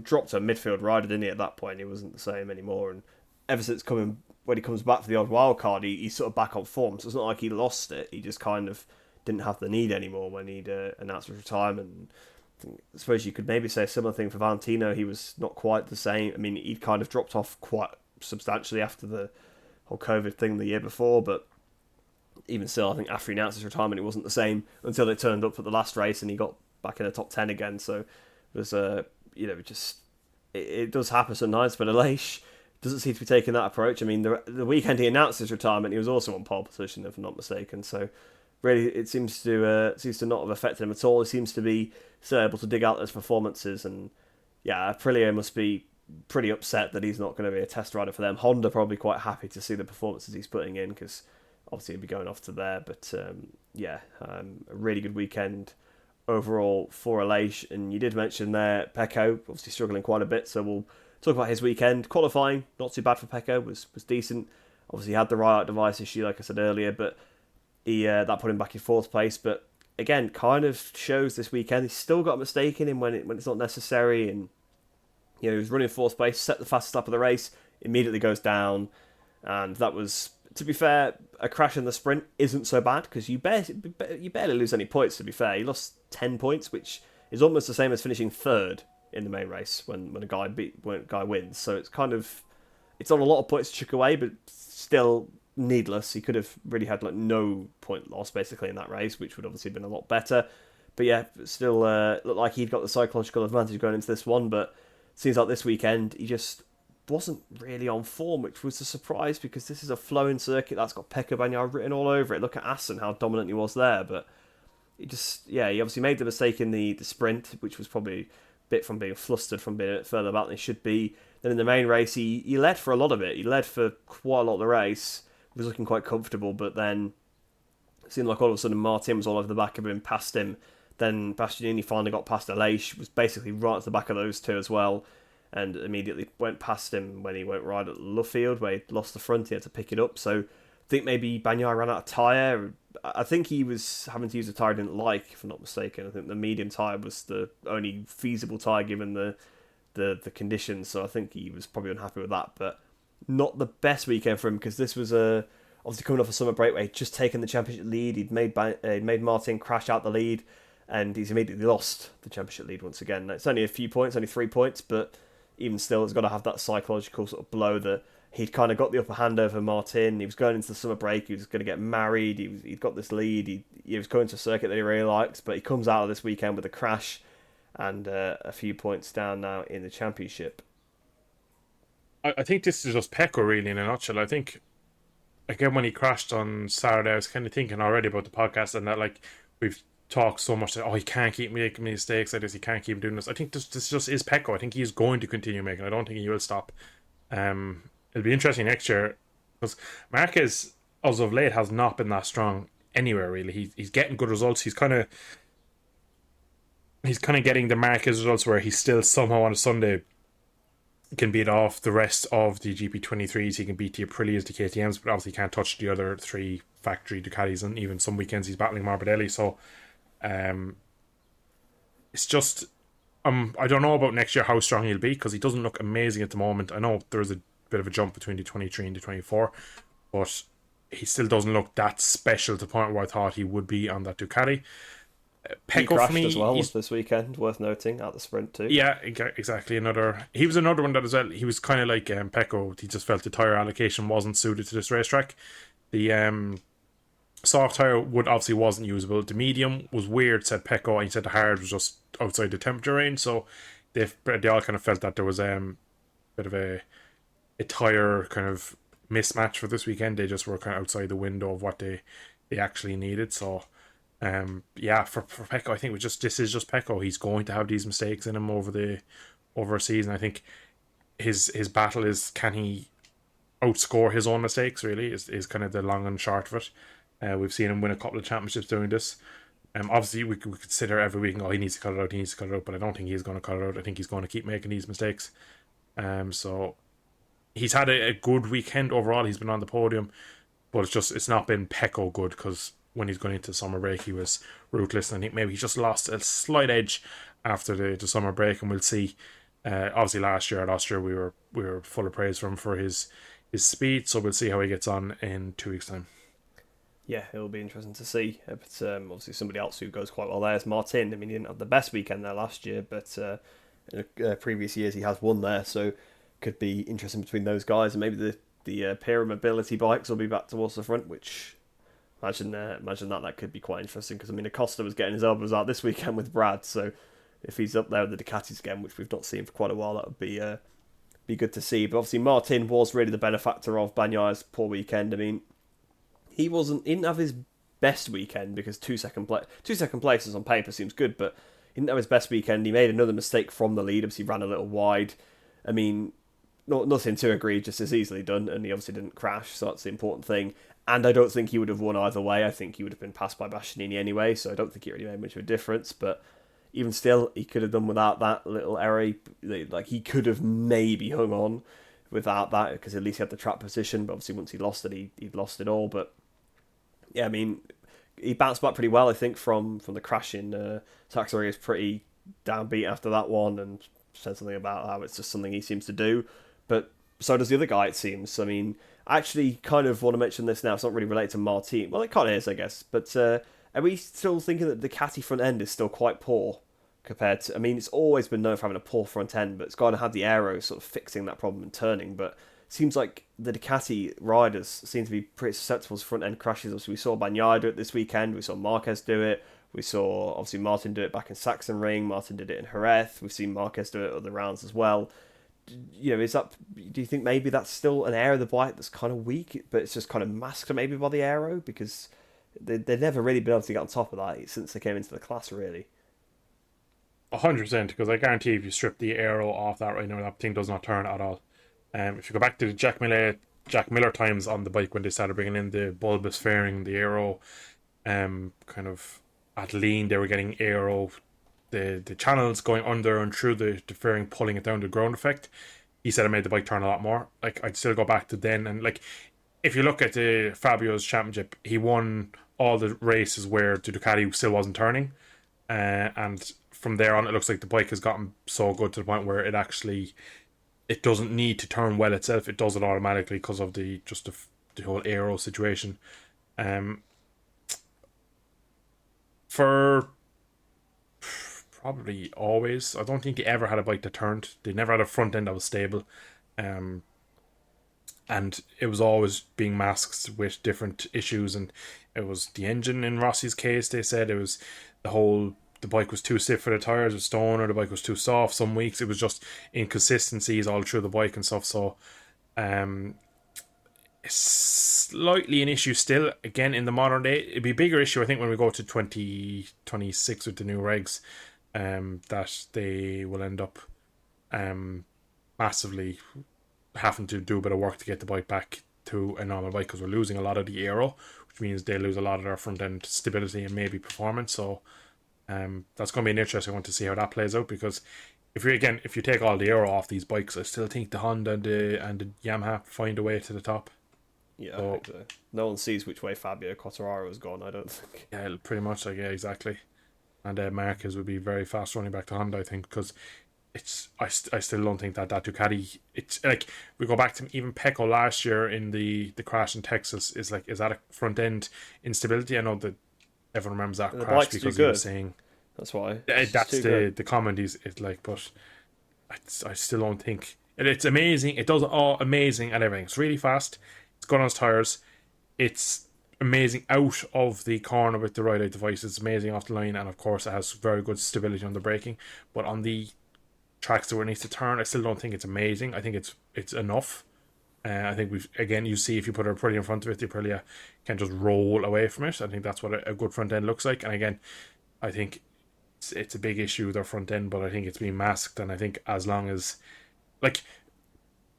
dropped to a midfield rider, didn't he? At that point, he wasn't the same anymore. And ever since when he comes back for the odd wild card, he's sort of back on form. So it's not like he lost it. He just kind of didn't have the need anymore when he'd announced his retirement. I suppose you could maybe say a similar thing for Valentino. He was not quite the same. I mean, he'd kind of dropped off quite substantially after the whole COVID thing the year before, but even still, I think after he announced his retirement, it wasn't the same until it turned up at the last race and he got back in the top 10 again. So it was, just it does happen sometimes, but Aleix doesn't seem to be taking that approach. I mean, the weekend he announced his retirement, he was also on pole position, if I'm not mistaken. So really, it seems to not have affected him at all. He seems to be still able to dig out those performances, and yeah, Aprilia must be pretty upset that he's not going to be a test rider for them. Honda probably quite happy to see the performances he's putting in, because obviously he'll be going off to there. But a really good weekend overall for Aleix. And you did mention there Pecco, obviously struggling quite a bit, so we'll talk about his weekend. Qualifying, not too bad for Pecco, was decent. Obviously he had the ride device issue, like I said earlier, but he that put him back in 4th place. But again, kind of shows this weekend he's still got a mistake in him when it's not necessary. And he was running 4th place, set the fastest lap of the race, immediately goes down, and that was, to be fair, a crash in the sprint isn't so bad, because you barely lose any points. To be fair, he lost 10 points, which is almost the same as finishing 3rd in the main race when a guy wins. So it's not a lot of points to chuck away, but still needless. He could have really had no point loss basically in that race, which would obviously have been a lot better. But yeah, still looked like he'd got the psychological advantage going into this one. But it seems like this weekend he just wasn't really on form, which was a surprise, because this is a flowing circuit that's got Pecco Bagnaia written all over it. Look at Assen, how dominant he was there. But he obviously made the mistake in the sprint, which was probably a bit from being flustered from being a bit further back than he should be. Then in the main race, he led for a lot of it. He led for quite a lot of the race. He was looking quite comfortable, but then it seemed like all of a sudden Martin was all over the back of him, past him. Then Bastianini finally got past Aleix, was basically right at the back of those two as well, and immediately went past him when he went right at Luffield, where he lost the front. He had to pick it up. So I think maybe Bagnaia ran out of tyre. I think he was having to use a tyre he didn't like, if I'm not mistaken. I think the medium tyre was the only feasible tyre given the conditions, so I think he was probably unhappy with that. But not the best weekend for him, because this was obviously coming off a summer break where he'd just taken the championship lead. He'd made Martin crash out the lead, and he's immediately lost the championship lead once again. It's only a few points, only 3 points, but even still, it's got to have that psychological sort of blow that he'd kind of got the upper hand over Martin. He was going into the summer break. He was going to get married. He'd got this lead. He was going to a circuit that he really likes, but he comes out of this weekend with a crash and a few points down now in the championship. I think this is just Pecco, really, in a nutshell. I think, again, when he crashed on Saturday, I was kind of thinking already about the podcast, and that, we've talked so much that, he can't keep making mistakes like this, he can't keep doing this. I think this just is Pecco. I think he's going to continue making. I don't think he will stop. It'll be interesting next year, because Marquez, as of late, has not been that strong anywhere, really. He's getting good results. He's kind of getting the Marquez results where he's still somehow on a Sunday can beat off the rest of the GP23s. He can beat the Aprilias, the KTMs, but obviously can't touch the other 3 factory Ducatis, and even some weekends he's battling Morbidelli. So it's just I don't know about next year how strong he'll be, because he doesn't look amazing at the moment. I know there's a bit of a jump between the 23 and the 24, but he still doesn't look that special to the point where I thought he would be on that Ducati. Pecco, he crashed for me, as well this weekend, worth noting, at the sprint too. Yeah, exactly. He was another one that as well. He was kind of like Pecco. He just felt the tyre allocation wasn't suited to this racetrack. The soft tyre obviously wasn't usable. The medium was weird, said Pecco, and he said the hard was just outside the temperature range. So they all kind of felt that there was bit of a tyre kind of mismatch for this weekend. They just were kind of outside the window of what they actually needed. So for Pecco, I think this is just Pecco. He's going to have these mistakes in him over a season. I think his battle is, can he outscore his own mistakes, really, is kind of the long and short of it. We've seen him win a couple of championships doing this. Obviously, we consider every week, he needs to cut it out, but I don't think he's going to cut it out. I think he's going to keep making these mistakes. So he's had a good weekend overall. He's been on the podium, but it's not been Pecco good, because when he's going into summer break, he was ruthless, and I think maybe he just lost a slight edge after the summer break, and we'll see. Obviously, last year at Austria, we were full of praise for him for his speed, so we'll see how he gets on in 2 weeks' time. Yeah, it'll be interesting to see. But obviously, somebody else who goes quite well there is Martin. I mean, he didn't have the best weekend there last year, but in previous years he has won there, so could be interesting between those guys, and maybe the Pera Mobility bikes will be back towards the front, which Imagine that could be quite interesting, because I mean Acosta was getting his elbows out this weekend with Brad, so if he's up there with the Ducatis again, which we've not seen for quite a while, that would be good to see. But obviously Martin was really the benefactor of Bagnaiy's poor weekend. I mean, he didn't have his best weekend, because two second places on paper seems good, but he didn't have his best weekend. He made another mistake from the lead. Obviously ran a little wide. I mean, nothing too egregious, is easily done, and he obviously didn't crash, so that's the important thing. And I don't think he would have won either way. I think he would have been passed by Bastianini anyway, so I don't think it really made much of a difference. But even still, he could have done without that little error. Like, he could have maybe hung on without that, because at least he had the trap position. But obviously, once he lost it, he'd lost it all. But yeah, I mean, he bounced back pretty well, I think, from the crash in Taxari. Is pretty downbeat after that one, and said something about how it's just something he seems to do. But so does the other guy, it seems. I mean, I actually kind of want to mention this now. It's not really related to Martin. Well, it kind of is, I guess. But are we still thinking that the Ducati front end is still quite poor compared to... I mean, it's always been known for having a poor front end, but it's got to have the aero sort of fixing that problem and turning. But it seems like the Ducati riders seem to be pretty susceptible to front end crashes. Obviously, we saw Bagnaia do it this weekend. We saw Marquez do it. We saw, obviously, Martin do it back in Sachsenring. Martin did it in Jerez. We've seen Marquez do it at other rounds as well. You know, do you think maybe that's still an area of the bike that's kind of weak, but it's just kind of masked maybe by the aero, because they've never really been able to get on top of that since they came into the class, really? 100%, because I guarantee if you strip the aero off that right now, that thing does not turn at all. If you go back to the Jack Miller times on the bike, when they started bringing in the bulbous fairing, the aero, kind of at lean, they were getting aero, the channels going under and through the fairing, pulling it down to ground effect. He said it made the bike turn a lot more. Like, I'd still go back to then, and like, if you look at the Fabio's championship, he won all the races where the Ducati still wasn't turning, and from there on, it looks like the bike has gotten so good to the point where it doesn't need to turn well itself. It does it automatically because of the whole aero situation. For probably always, I don't think they ever had a bike that turned. They never had a front end that was stable, and it was always being masked with different issues. And it was the engine in Rossi's case. They said it was the bike was too stiff for the tires with Stoner. The bike was too soft. Some weeks it was just inconsistencies all through the bike and stuff. So, it's slightly an issue still. Again, in the modern day, it'd be a bigger issue, I think, when we go to 2026 with the new regs. That they will end up massively having to do a bit of work to get the bike back to a normal bike, because we're losing a lot of the aero, which means they lose a lot of their front end stability and maybe performance. So that's going to be an interesting one to see how that plays out, because if you take all the aero off these bikes, I still think the Honda and the Yamaha find a way to the top. Yeah, so, I think so. No one sees which way Fabio Quartararo has gone, I don't think. Yeah, pretty much. Like, yeah, exactly. And Marquez would be very fast running back to Honda, I think, because I still don't think that Ducati, it's like, we go back to even Pecco last year in the crash in Texas, is that a front end instability? I know that everyone remembers that crash because he was saying that's why that's the comment. But I still don't think it's amazing. It does all amazing and everything. It's really fast. It's good on its tires. It's amazing out of the corner with the ride out device. It's amazing off the line, and of course it has very good stability on the braking. But on the tracks where it needs to turn, I still don't think it's amazing. I think it's enough. I think you see, if you put a Aprilia in front of it, the Aprilia can just roll away from it. I think that's what a good front end looks like. And again, I think it's a big issue with their front end, but I think it's being masked. And I think as long as, like,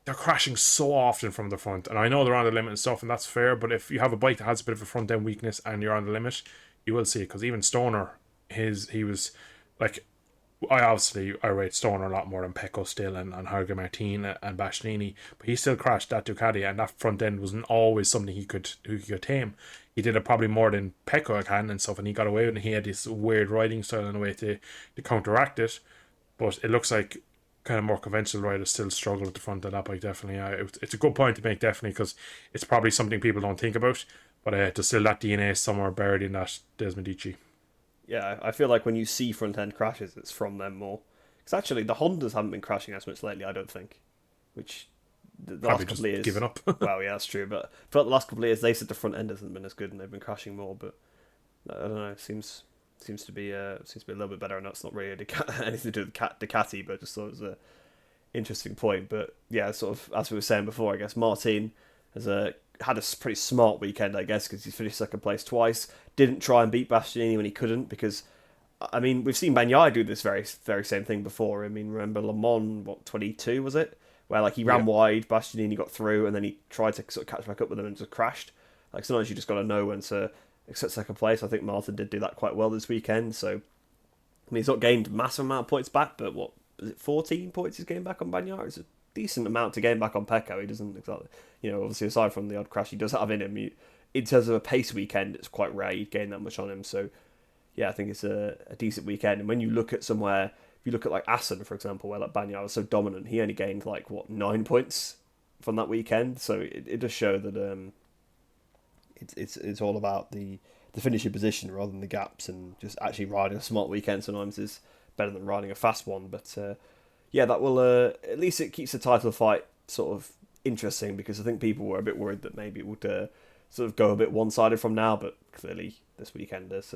they're crashing so often from the front, and I know they're on the limit and stuff, and that's fair, but if you have a bike that has a bit of a front end weakness and you're on the limit, you will see it. Because even Stoner, he was like, I rate Stoner a lot more than Pecco still, and Jorge Martin and Bastianini, but he still crashed that Ducati, and that front end wasn't always something he could tame. He did it probably more than Pecco can and stuff, and he got away with it. He had this weird riding style in a way to counteract it, but it looks like kind of more conventional riders still struggle at the front of that bike, definitely. It's a good point to make, definitely, because it's probably something people don't think about, but there's still that DNA somewhere buried in that Des Medici. Yeah, I feel like when you see front end crashes, it's from them more. Because actually, the Hondas haven't been crashing as much lately, I don't think. Which the Probably last couple just of years, given up. well, yeah, that's true. But for the last couple of years, they said the front end hasn't been as good, and they've been crashing more. But I don't know. It seems to be a little bit better, and that's not really anything to do with Ducati, but just thought it was a interesting point. But yeah, sort of as we were saying before, I guess Martin has had a pretty smart weekend, I guess, because he's finished second place twice. Didn't try and beat Bastianini when he couldn't, because I mean we've seen Bagnaia do this very same thing before. I mean, remember Le Mans, 22 was it, where like he ran wide, Bastianini got through, and then he tried to sort of catch back up with him and just crashed. Like sometimes you just got to know when to accept second place. I think Martin did do that quite well this weekend. So I mean, he's not gained a massive amount of points back, but what is it, 14 points he's gained back on Bagnaia? It's a decent amount to gain back on Pecco. He doesn't exactly, obviously aside from the odd crash he does have in him, in terms of a pace weekend, it's quite rare you'd gain that much on him. So yeah, I think it's a decent weekend. And when you look at somewhere, if you look at like Assen, for example, where like Bagnaia was so dominant, he only gained like 9 points from that weekend. So it does show that it's all about the finishing position rather than the gaps, and just actually riding a smart weekend sometimes is better than riding a fast one. But yeah, that will at least it keeps the title fight sort of interesting, because I think people were a bit worried that maybe it would sort of go a bit one-sided from now, but clearly this weekend has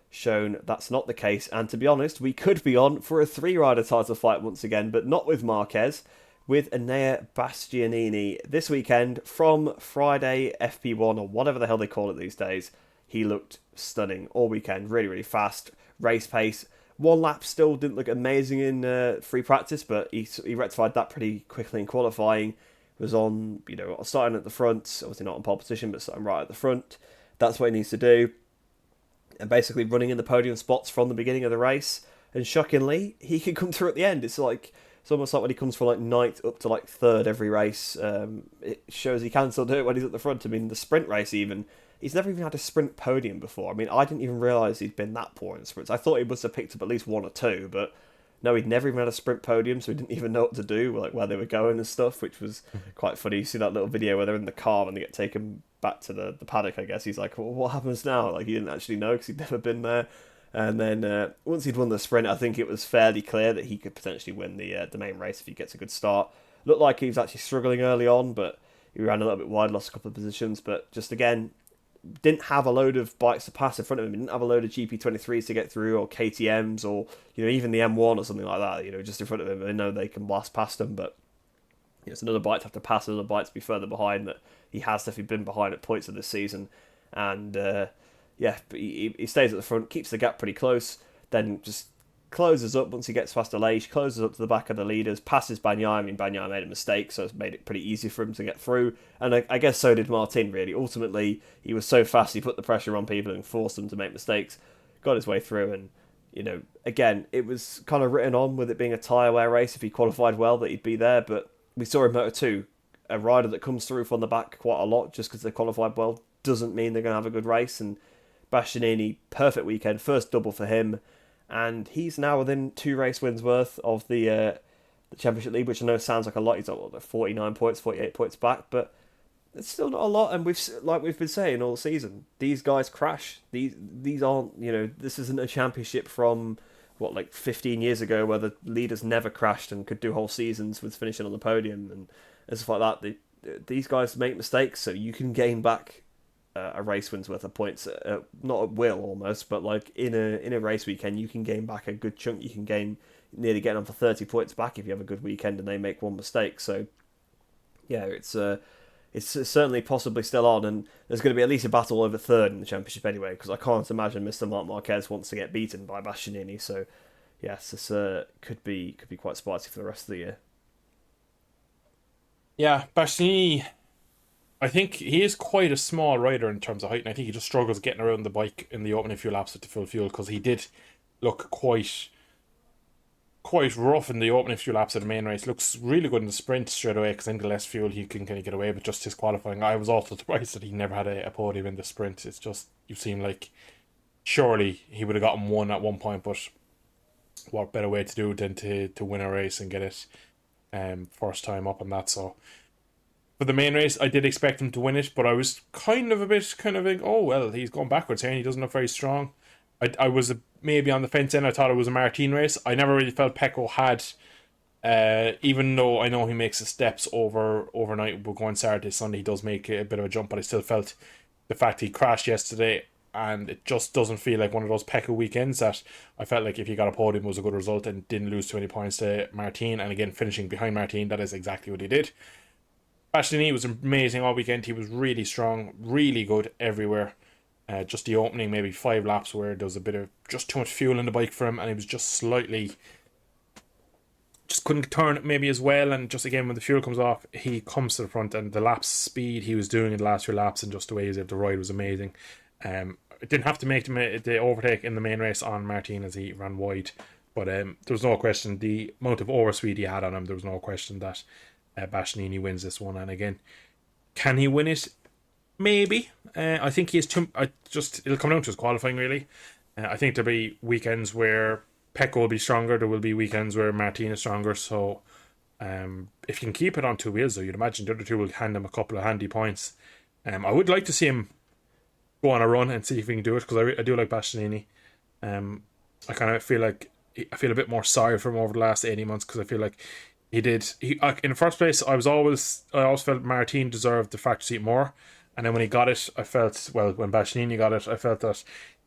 shown that's not the case. And to be honest, we could be on for a 3-rider title fight once again, but not with Marquez, with Enea Bastianini this weekend from Friday FP1 or whatever the hell they call it these days. He looked stunning all weekend, really, really fast, race pace. One lap still didn't look amazing in free practice, but he rectified that pretty quickly in qualifying. Was on, starting at the front, obviously not on pole position, but starting right at the front. That's what he needs to do. And basically running in the podium spots from the beginning of the race. And shockingly, he can come through at the end. It's almost like when he comes from like ninth up to like third every race. It shows he can still do it when he's at the front. I mean, the sprint race even, he's never even had a sprint podium before. I mean, I didn't even realise he'd been that poor in sprints. I thought he must have picked up at least 1 or 2, but no, he'd never even had a sprint podium, so he didn't even know what to do, like where they were going and stuff, which was quite funny. You see that little video where they're in the car and they get taken back to the paddock, I guess. He's like, well, what happens now? Like, he didn't actually know because he'd never been there. And then once he'd won the sprint, I think it was fairly clear that he could potentially win the main race if he gets a good start. Looked like he was actually struggling early on, but he ran a little bit wide, lost a couple of positions. But just again, didn't have a load of bikes to pass in front of him. He didn't have a load of GP23s to get through, or KTMs, or even the M1 or something like that. Just in front of him. They know they can blast past him, but it's another bike to have to pass, another bike to be further behind that he has definitely been behind at points of this season. And but he stays at the front, keeps the gap pretty close, then just closes up once he gets past Aleix, closes up to the back of the leaders, passes Bagnaia. I mean, Bagnaia made a mistake, so it's made it pretty easy for him to get through. And I guess so did Martin, really. Ultimately, he was so fast, he put the pressure on people and forced them to make mistakes, got his way through. And, again, it was kind of written on with it being a tyre wear race if he qualified well that he'd be there. But we saw in Moto2, a rider that comes through from the back quite a lot just because they qualified well doesn't mean they're going to have a good race. And Bastianini, perfect weekend, first double for him. And he's now within 2 race wins worth of the Championship League, which I know sounds like a lot. He's got 49 points, 48 points back, but it's still not a lot. And we've been saying all season, these guys crash. These aren't, this isn't a championship from 15 years ago where the leaders never crashed and could do whole seasons with finishing on the podium and stuff like that. These guys make mistakes, so you can gain back a race win's worth of points, not at will almost, but like in a race weekend, you can gain back a good chunk. You can gain nearly getting on for 30 points back if you have a good weekend and they make one mistake. So yeah, it's certainly possibly still on, and there's going to be at least a battle over third in the championship anyway, because I can't imagine Mr. Marc Marquez wants to get beaten by Bastianini. So yes, this could be quite spicy for the rest of the year. Yeah, Bastianini, I think he is quite a small rider in terms of height, and I think he just struggles getting around the bike in the opening few laps at the full fuel, because he did look quite rough in the opening few laps of the main race. Looks really good in the sprint straight away, because in the less fuel he can kind of get away with just his qualifying. I was also surprised that he never had a podium in the sprint. It's just, you seem like surely he would have gotten one at one point, but what better way to do it than to win a race and get it first time up on that. So for the main race, I did expect him to win it, but I was kind of like, oh, well, he's going backwards here and he doesn't look very strong. I was maybe on the fence then. I thought it was a Martin race. I never really felt Pecco had Even though I know he makes the steps overnight, but going Saturday, Sunday, he does make a bit of a jump. But I still felt the fact he crashed yesterday, and it just doesn't feel like one of those Pecco weekends that I felt like if he got a podium was a good result and didn't lose too many points to Martin. And again, finishing behind Martin, that is exactly what he did. Bastianini was amazing all weekend. He was really strong, really good everywhere. Just the opening, maybe 5 laps where there was a bit of just too much fuel in the bike for him, and he was just slightly, just couldn't turn it maybe as well. And just again, when the fuel comes off, he comes to the front, and the lap speed he was doing in the last few laps and just the way he was able to ride was amazing. It didn't have to make the overtake in the main race on Martin as he ran wide, but there was no question the amount of overspeed he had on him. There was no question that Bastianini wins this one. And again, can he win it? Maybe. I think he is too. It'll come down to his qualifying really. I think there'll be weekends where Pecco will be stronger. There will be weekends where Martin is stronger. So if you can keep it on 2 wheels, though, you'd imagine the other two will hand him a couple of handy points. I would like to see him go on a run and see if he can do it, because I do like Bastianini. I kind of feel I feel a bit more sorry for him over the last 18 months, because I feel like he in the first place, I always felt Martin deserved the factory seat more, and then when he got it, I felt, well, when Bastianini got it, I felt that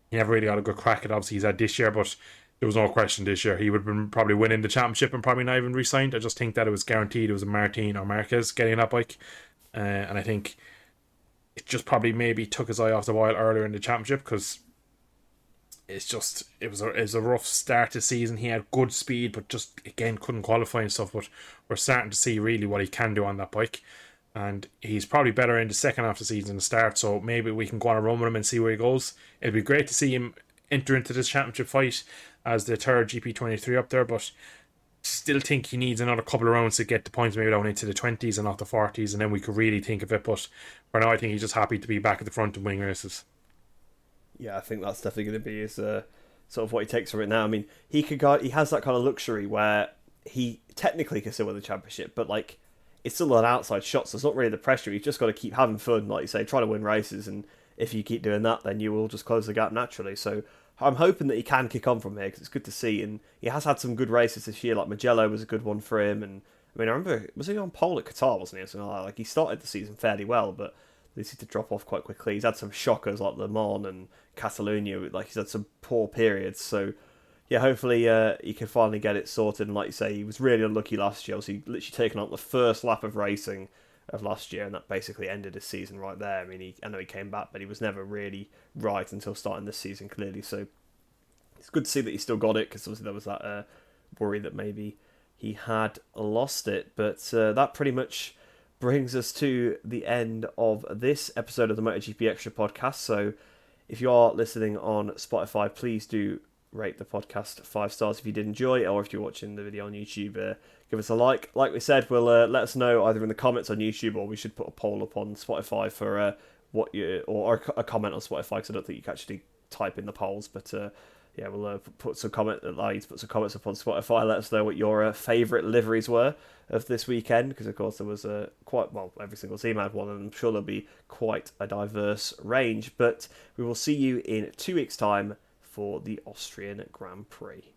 he never really got a good crack at it. Obviously he's had this year, but there was no question this year he would have been probably winning the championship and probably not even re-signed. I just think that it was guaranteed it was a Martin or Marquez getting that bike, and I think it just probably maybe took his eye off the ball earlier in the championship, because it was a rough start to the season. He had good speed, but just again couldn't qualify and stuff. But we're starting to see really what he can do on that bike, and he's probably better in the second half of the season than the start. So maybe we can go on a run with him and see where he goes. It'd be great to see him enter into this championship fight as the third GP23 up there, but still think he needs another couple of rounds to get the points maybe down into the 20s and not the 40s, and then we could really think of it. But for now, I think he's just happy to be back at the front and winning races. Yeah, I think that's definitely going to be his sort of what he takes from it now. I mean, he has that kind of luxury where he technically can still win the championship, but like it's still an outside shot, so it's not really the pressure. You've just got to keep having fun, like you say, try to win races, and if you keep doing that, then you will just close the gap naturally. So I'm hoping that he can kick on from here, because it's good to see, and he has had some good races this year. Like Mugello was a good one for him, and I mean, I remember, was he on pole at Qatar, wasn't he, or something like that? Like, he started the season fairly well, but they seem to drop off quite quickly. He's had some shockers like Le Mans and Catalonia, like he's had some poor periods. So yeah, hopefully he can finally get it sorted. And like you say, he was really unlucky last year. So he literally taken up the first lap of racing of last year, and that basically ended his season right there. I mean, I know he came back, but he was never really right until starting this season, clearly. So it's good to see that he still got it, because obviously there was that worry that maybe he had lost it. But that pretty much brings us to the end of this episode of the Motogp Xtra podcast. So if you are listening on Spotify, please do rate the podcast 5 stars if you did enjoy it, or if you're watching the video on YouTube, give us a like. Like we said, we'll let us know either in the comments on YouTube, or we should put a poll up on Spotify for or a comment on Spotify, because I don't think you can actually type in the polls. But yeah, we'll put some comments up on Spotify. Let us know what your favourite liveries were of this weekend, because of course there was every single team had one, and I'm sure there'll be quite a diverse range. But we will see you in 2 weeks' time for the Austrian Grand Prix.